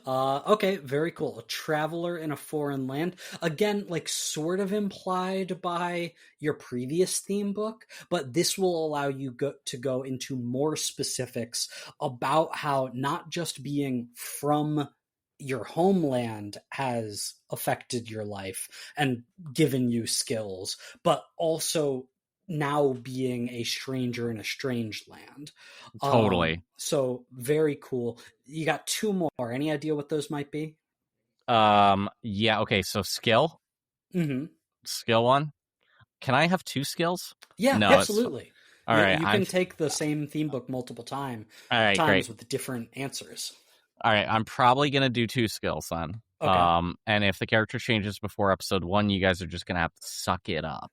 Okay, very cool. A traveler in a foreign land. Again, like sort of implied by your previous theme book, but this will allow you to go into more specifics about how not just being from your homeland has affected your life and given you skills, but also now being a stranger in a strange land. Totally. So very cool. You got 2 more. Any idea what those might be? Yeah, okay, so skill. Mm-hmm. Skill 1. Can I have 2 skills? Yeah, No, it's- absolutely. All right. You can take the same theme book multiple all right, times great. with different answers. All right, I'm probably going to do 2 skills then. Okay. And if the character changes before episode 1, you guys are just going to have to suck it up.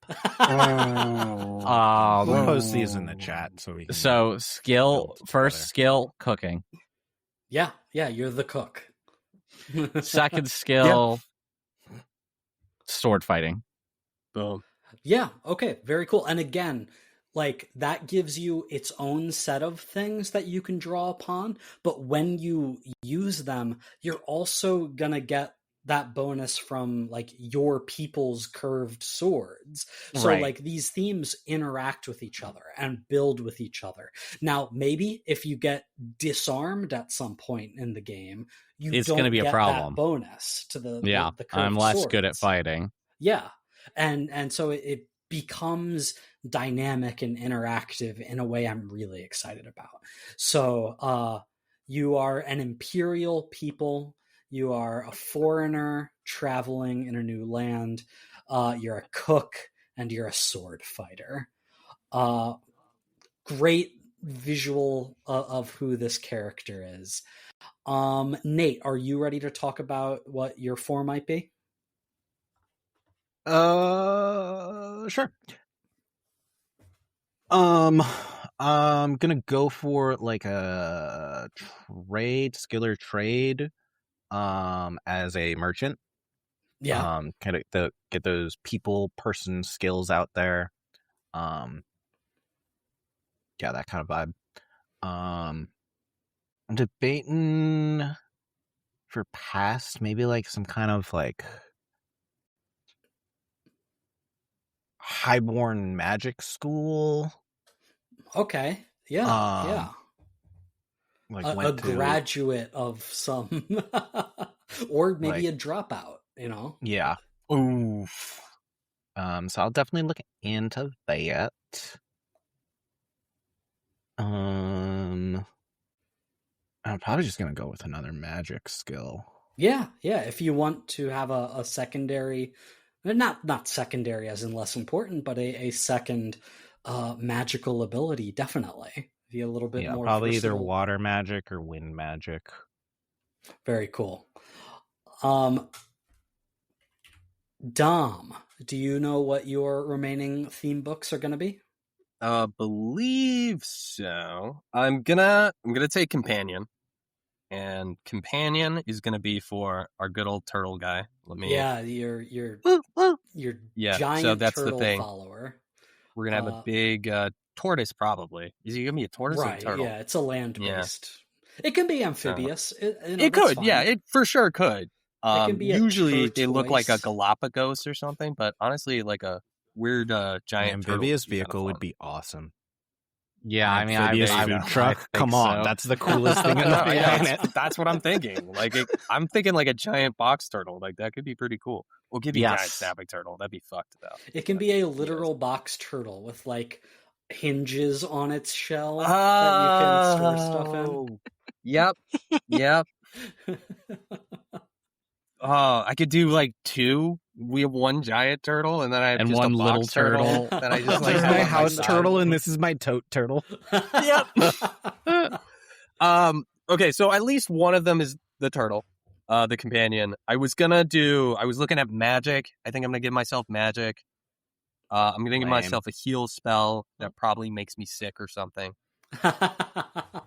We'll post these in the chat so we can. So skill, build first together. skill, cooking. Yeah, you're the cook. Second skill, sword fighting. Boom. Yeah, okay, very cool. And again, like that gives you its own set of things that you can draw upon, but when you use them, you're also gonna get that bonus from like your people's curved swords. So Right. like these themes interact with each other and build with each other. Now, maybe if you get disarmed at some point in the game, It's don't gonna be a get problem. that bonus to the Yeah, the curved I'm less good at swords. fighting. Yeah. And so it becomes dynamic and interactive in a way I'm really excited about. So you are an imperial people. You are a foreigner traveling in a new land. You're a cook and you're a sword fighter. Great visual of who this character is. Nate, are you ready to talk about what your 4 might be? Sure. I'm gonna go for like a skiller trade, as a merchant. Yeah. Kind of get those person skills out there. Yeah, that kind of vibe. I'm debating for past, maybe like some kind of like highborn magic school. Okay. Yeah. Like a graduate of some, or maybe a dropout. Yeah. Oof. So I'll definitely look into that. I'm probably just gonna go with another magic skill. Yeah. If you want to have a secondary, not secondary as in less important, but a second magical ability, definitely be a little bit more. Probably versatile. either water magic or wind magic. Very cool. Dom, do you know what your remaining theme books are going to be? Believe so. I'm gonna take companion, and companion is gonna be for our good old turtle guy. Yeah, your giant so that's turtle the thing. follower. We're gonna have a big tortoise, probably. Is he gonna be a tortoise or a turtle? Yeah, it's a land-based. Yeah. It can be amphibious. It could, yeah, it for sure could. Usually they look like a Galapagos or something, but honestly, like a weird giant amphibious vehicle would be awesome. Yeah, I mean, amphibious food truck. Come on, that's the coolest thing on the planet. That's what I'm thinking. Like, I'm thinking like a giant box turtle. Like that could be pretty cool. We'll give you a giant snapping turtle. That'd be fucked though. It can be a literal box turtle with like hinges on its shell that you can store stuff in. Yep. I could do like two. We have one giant turtle, and then I have just one a box little turtle. That I just This is my house turtle, and this is my tote turtle. Yep. Okay, so at least one of them is the turtle, the companion. I was looking at magic. I think I'm gonna give myself magic. I'm gonna give myself a heal spell that probably makes me sick or something.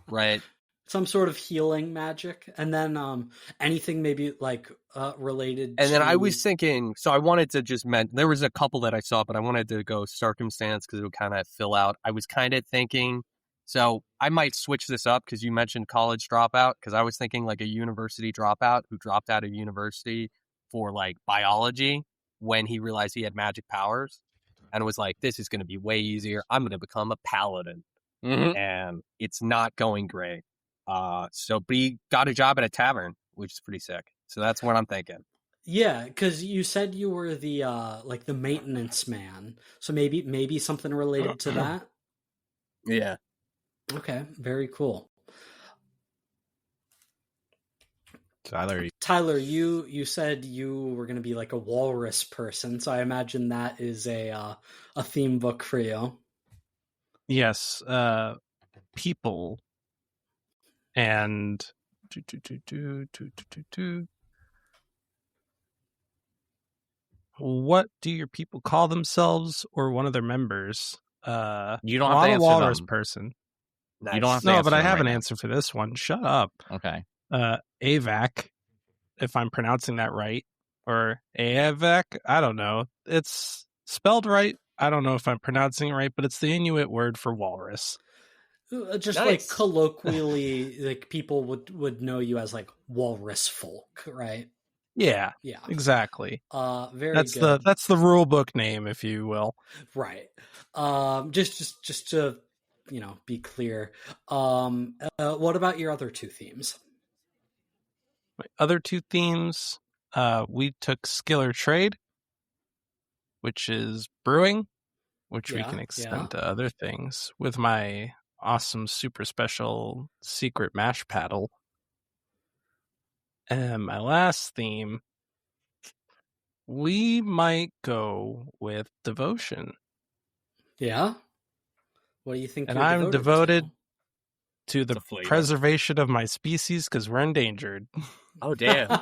Right. Some sort of healing magic, and then anything maybe like related. And then I was thinking, so I wanted to just there was a couple that I saw, but I wanted to go circumstance because it would kind of fill out. I was kind of thinking, so I might switch this up because you mentioned college dropout, because I was thinking like a university dropout who dropped out of university for like biology when he realized he had magic powers and was like, this is going to be way easier. I'm going to become a paladin. And it's not going great. But he got a job at a tavern, which is pretty sick. So that's what I'm thinking. Yeah, because you said you were the like the maintenance man. So maybe something related to that. Yeah. Okay, very cool. Tyler, you said you were going to be like a walrus person, so I imagine that is a theme book for you. Yes, people. And what do your people call themselves or one of their members? You don't have to answer answer walrus them. person. Nice. You don't have to No, but I have an answer for this one. Shut up. Okay. Avac, if I'm pronouncing that right, or Avac. I don't know. It's spelled right. I don't know if I'm pronouncing it right, but it's the Inuit word for walrus. Just nice. Like colloquially, like people would know you as like walrus folk, right? Yeah, exactly. That's good. That's the rule book name, if you will. Right. Just to be clear. What about your other two themes? My other two themes, we took skill or trade, which is brewing, which we can extend to other things with my awesome super special secret mash paddle. And my last theme, we might go with devotion. Yeah? What do you think? And I'm devoted to the preservation of my species because we're endangered. Oh, damn.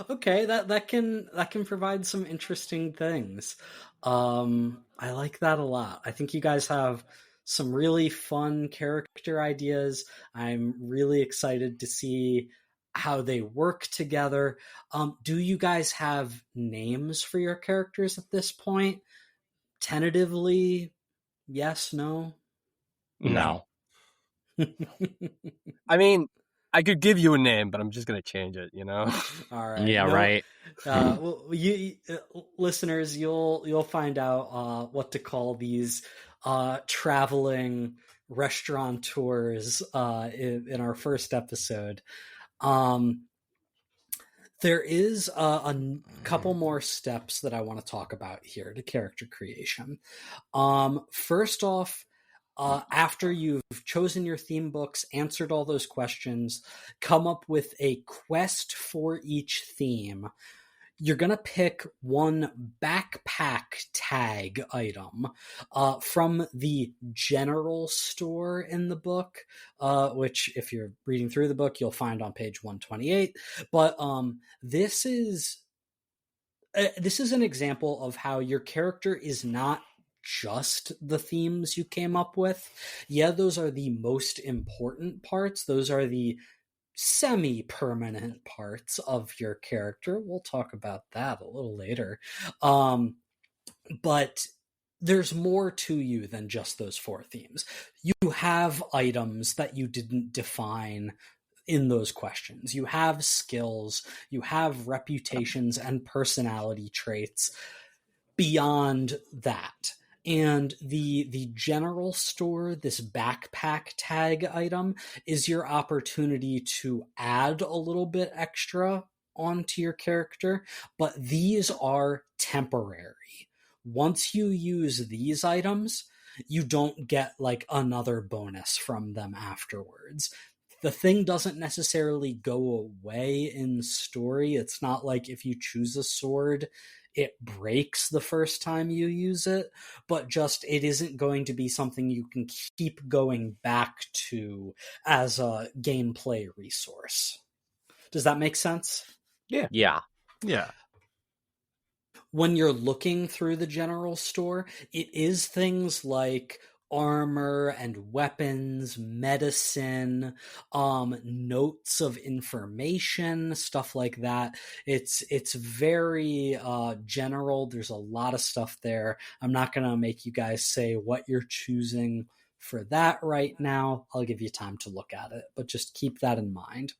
Okay, that can provide some interesting things. I like that a lot. I think you guys have some really fun character ideas. I'm really excited to see how they work together. Do you guys have names for your characters at this point? Tentatively, yes, no? No. I mean, I could give you a name, but I'm just going to change it, All right. Yeah, right. Well, you listeners, you'll find out what to call these traveling restaurateurs in our first episode. There is a couple more steps that I want to talk about here to character creation. First off, after you've chosen your theme books, answered all those questions, come up with a quest for each theme, you're going to pick one backpack tag item from the general store in the book, which if you're reading through the book, you'll find on page 128. But this is an example of how your character is not just the themes you came up with. Yeah, those are the most important parts. Those are the semi-permanent parts of your character. We'll talk about that a little later. But there's more to you than just those 4 themes. You have items that you didn't define in those questions. You have skills, you have reputations and personality traits beyond that. And the general store, this backpack tag item, is your opportunity to add a little bit extra onto your character, but these are temporary. Once you use these items, you don't get like another bonus from them afterwards. The thing doesn't necessarily go away in story. It's not like if you choose a sword, it breaks the first time you use it, but just it isn't going to be something you can keep going back to as a gameplay resource. Does that make sense? Yeah. When you're looking through the general store, it is things like armor and weapons, medicine, notes of information, stuff like that. It's very general. There's a lot of stuff there. I'm not going to make you guys say what you're choosing for that right now. I'll give you time to look at it, but just keep that in mind.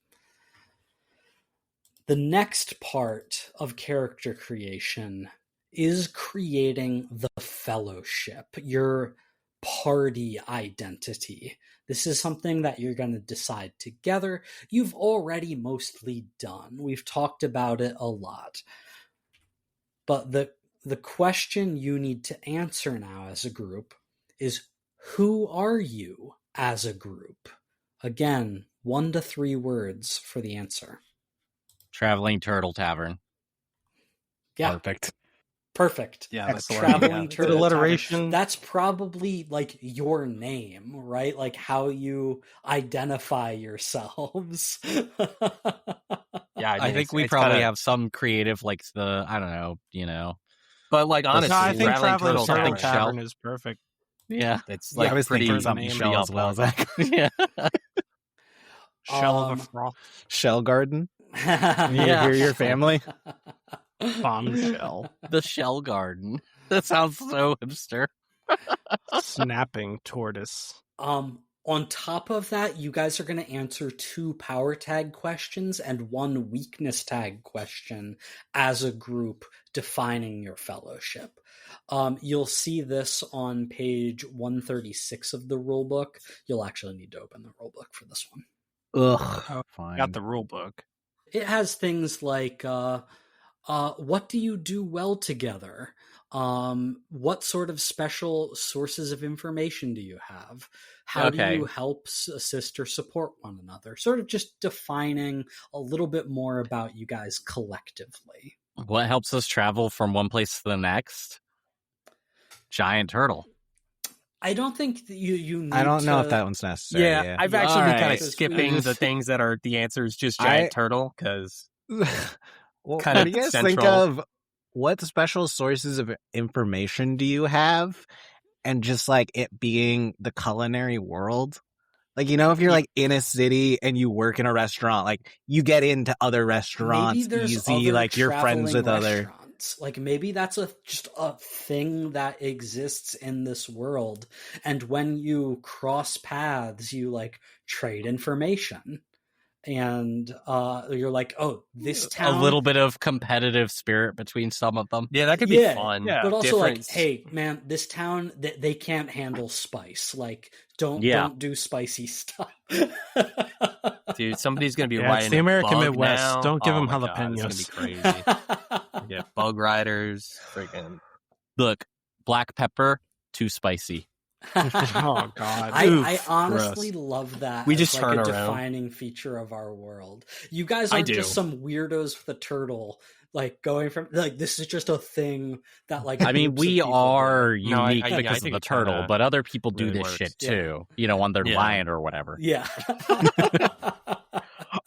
The next part of character creation is creating the fellowship, your party identity. This is something that you're going to decide together. You've already mostly done. We've talked about it a lot. But the question you need to answer now as a group is, who are you as a group? Again, 1 to 3 words for the answer. Traveling Turtle Tavern. Yeah. Perfect. Yeah, that's Traveling Turtle alliteration. Tavern. That's probably like your name, right? Like how you identify yourselves. Yeah, I think we probably have some creative, like I don't know, But like honestly, I think Traveling Turtle Tavern, Tavern is perfect. Yeah. it's like I was pretty thinking something pretty shell on as well. point. Zach. Yeah. Shell of a froth. Shell Garden. Yeah. Hear your family. Bombshell. The Shell Garden. That sounds so hipster. Snapping tortoise. On top of that, you guys are going to answer 2 power tag questions and 1 weakness tag question as a group, defining your fellowship. You'll see this on page 136 of the rulebook. You'll actually need to open the rulebook for this one. Ugh. Fine. Got the rule book. It has things like, what do you do well together? What sort of special sources of information do you have? How do you help, assist, or support one another? Sort of just defining a little bit more about you guys collectively. What helps us travel from one place to the next? Giant turtle. I don't think that you need I don't know to... if that one's necessary. Yeah, I've actually been kind of Because skipping we- the things that are the answer is just giant turtle because Well, kind what of do you guys think central. of? What special sources of information do you have? And just like it being the culinary world, like, if you're like in a city and you work in a restaurant, like you get into other restaurants Maybe there's easy, other like you're friends with traveling other. restaurants. Like maybe that's just a thing that exists in this world, and when you cross paths, you like trade information. and you're like, oh, this town. A little bit of competitive spirit between some of them. Yeah, that could be fun. Yeah. But also, Different- like, hey, man, this town, they can't handle spice. Like, don't do spicy stuff. Dude, somebody's gonna be Yeah, riding it's the American a bug Midwest. now. Don't give Oh them my God, jalapenos. it's gonna be crazy. Yeah, bug riders, freaking. Look, black pepper, too spicy. Oh God! I honestly love that. We as just like turn a around. defining feature of our world. You guys I aren't do. just some weirdos with a turtle, like going from like this is just a thing that like. I mean, groups of we people are No, I- unique I because of think the it turtle, kinda but other people do really this works. shit Yeah. too. You know, on their Yeah. lion or whatever. do. Yeah.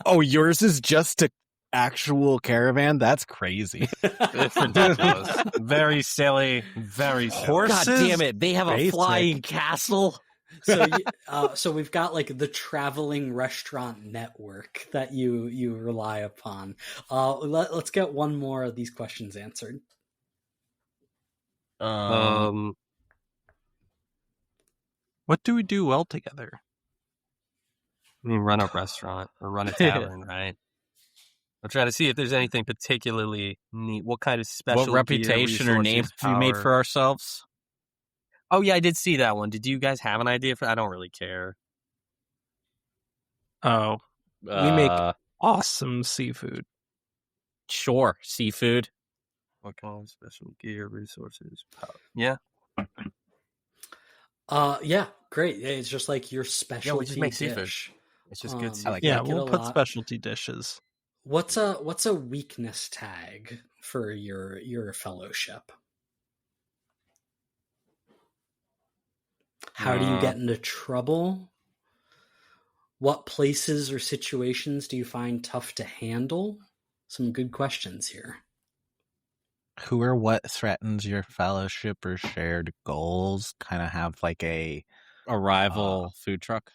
Oh, yours is just a actual caravan? That's crazy. It's ridiculous. Very silly. Very silly. Horse- God damn it! They have a Basic. flying castle. So we've got like the traveling restaurant network that you rely upon. Let's get one more of these questions answered. Um, What do we do well together? I mean, run a restaurant or run a tavern, right? I'm trying to see if there's anything particularly neat. What kind of special What reputation or name have we made for ourselves? Oh yeah, I did see that one. Did you guys have an idea for? I don't really care. Oh, we make awesome seafood. Sure, seafood. What kind of special gear, resources, power? Yeah, Yeah, great. It's just like your specialty just make seafood. dish. it's just good. I seafood. like Yeah, like it we'll a put lot. specialty dishes. What's a weakness tag for your fellowship? How do you get into trouble? What places or situations do you find tough to handle? Some good questions here. Who or what threatens your fellowship or shared goals? Kind of have like a rival food truck.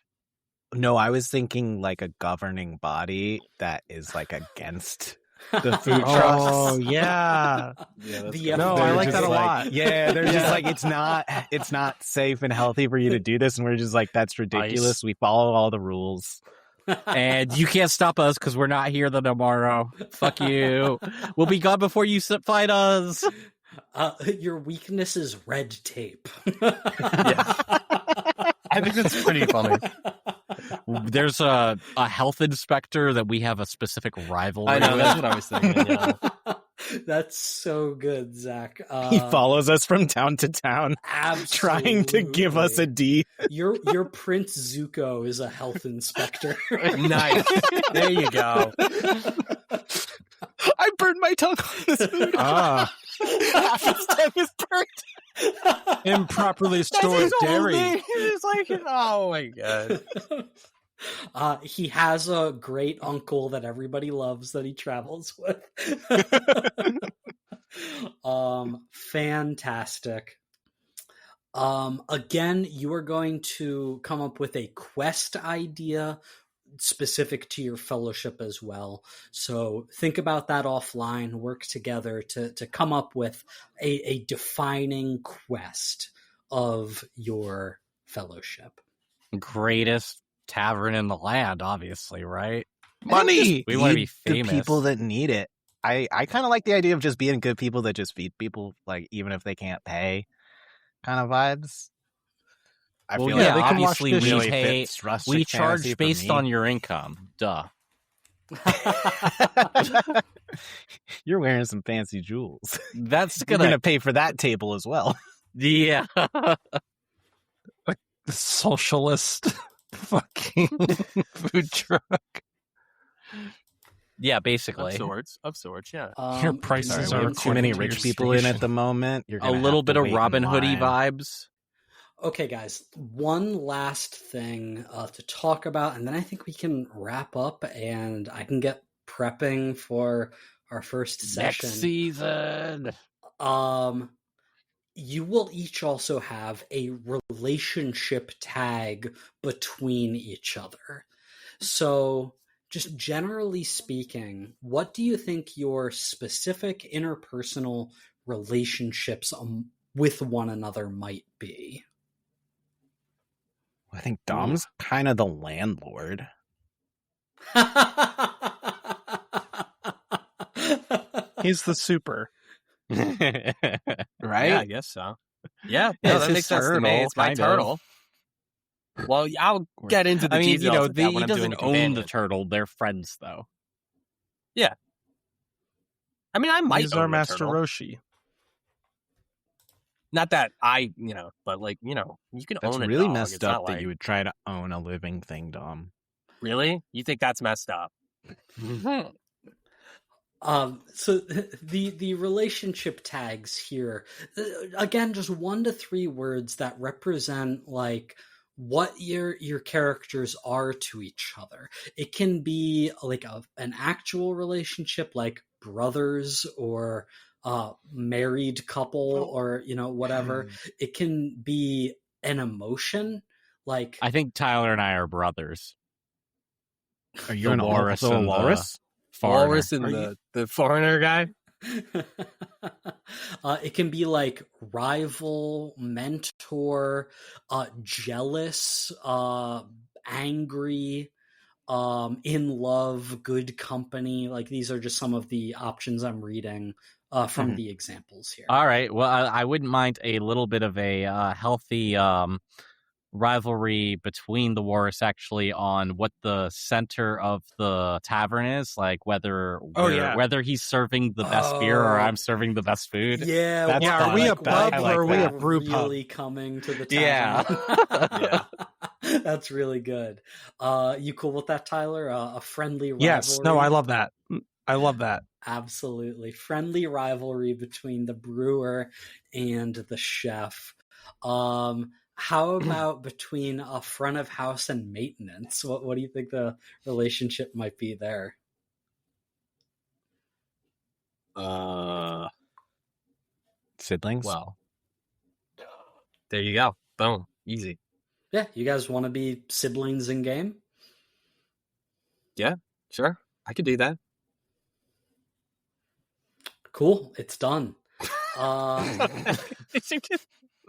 No, I was thinking like a governing body that is like against the food trucks. Oh yeah, No, I like that a lot. Yeah, they're just like it's not safe and healthy for you to do this, and we're just like that's ridiculous. We follow all the rules. And you can't stop us because we're not here tomorrow. Fuck you. We'll be gone before you fight us. Your weakness is red tape. I think that's pretty funny. There's a health inspector that we have a specific rivalry I know with. that's what I was thinking. Yeah. That's so good, Zach. He follows us from town to town, trying to give us a absolutely. D. Your Prince Zuko is a health inspector. Nice. There you go. I burned my tongue on this food. Half its tongue is burnt. improperly stored dairy. It's like, oh my god. He has a great uncle that everybody loves that he travels with. Fantastic. Again, you are going to come up with a quest idea specific to your fellowship as well. So think about that offline, work together to come up with a defining quest of your fellowship. Greatest tavern in the land, obviously, right? Money. We want to be the famous. people that need it. I kind of like the idea of just being good people that just feed people, like even if they can't pay, kind of vibes. I Well, feel yeah, like that obviously really we pay. fits rustic We fantasy charge for based me. on your income. Duh. You're wearing some fancy jewels. That's You're gonna. gonna pay for that table as well. Yeah. The socialist fucking food truck. Yeah, basically. Of sorts, yeah. Your prices Sorry, are we have too according many to rich your people in station. at the moment. You're A gonna little have to bit of wait in Robin Hoodie line. vibes. Okay, guys, one last thing to talk about, and then I think we can wrap up and I can get prepping for our first session. Next season. You will each also have a relationship tag between each other. So, just generally speaking, what do you think your specific interpersonal relationships with one another might be? I think Dom's kind of the landlord. He's the super. Right? Yeah, I guess so. Yeah, Yeah, no, it's that his makes sense to me. turtle, It's my kind of. turtle. Well, I'll get into the I mean, details of that he when I'm doing doesn't the own the companion. turtle. They're friends, though. I mean, I might He's own our the Master turtle. Roshi. Not that I, but like, you can That's own a really dog. messed It's up not that like, you would try to own a living thing, Dom. Really? You think that's messed up? So the relationship tags here, again, just 1 to 3 words that represent like what your characters are to each other. It can be like an actual relationship, like brothers or married couple, or whatever. It can be an emotion, like I think Tyler and I are brothers. Are you The an walrus also a and the walrus? foreigner. Walrus and the foreigner guy? It can be like rival, mentor, jealous, angry, in love, good company. Like these are just some of the options I'm reading from the examples here. All right. Well, I wouldn't mind a little bit of a healthy rivalry between the walrus actually on what the center of the tavern is, like whether he's serving the best beer or I'm serving the best food. Yeah, That's are we a pub I or like are we a that. brew pub? Really coming to the Yeah. tavern. That's really good. You cool with that, Tyler? A friendly rivalry? Yes. No, I love that. I love that. Absolutely. Friendly rivalry between the brewer and the chef. How about between a front of house and maintenance? What do you think the relationship might be there? Siblings? Well, there you go. Boom. Easy. Yeah, you guys want to be siblings in game? Yeah, sure. I could do that. Cool. It's done.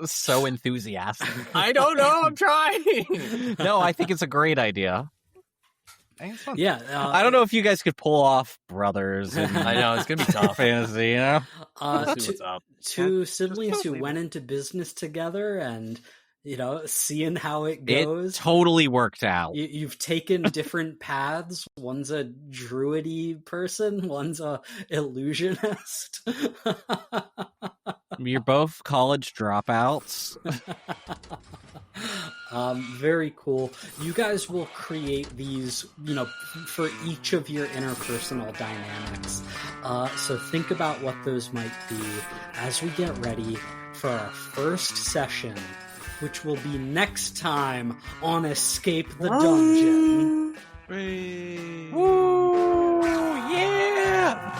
So enthusiastic. I don't know. I'm trying. No, I think it's a great idea. Yeah. I don't know if you guys could pull off brothers in I know. It's going to be tough. fantasy, you know? Let's see what's up. Two siblings who went into business together and, seeing how it goes. It totally worked out. You've taken different paths. One's a druidy person. One's a illusionist. You're both college dropouts. Very cool. You guys will create these, for each of your interpersonal dynamics. So think about what those might be as we get ready for our first session, which will be next time on Escape the Dungeon. Woo! Yeah!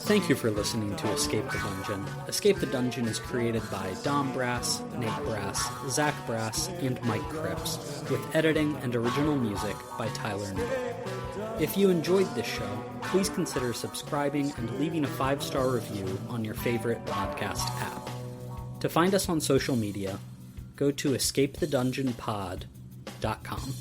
Thank you for listening to Escape the Dungeon. Escape the Dungeon is created by Dom Brass, Nate Brass, Zach Brass, and Mike Cripps, with editing and original music by Tyler Niddle. If you enjoyed this show, please consider subscribing and leaving a 5-star review on your favorite podcast app. To find us on social media, go to escapethedungeonpod.com.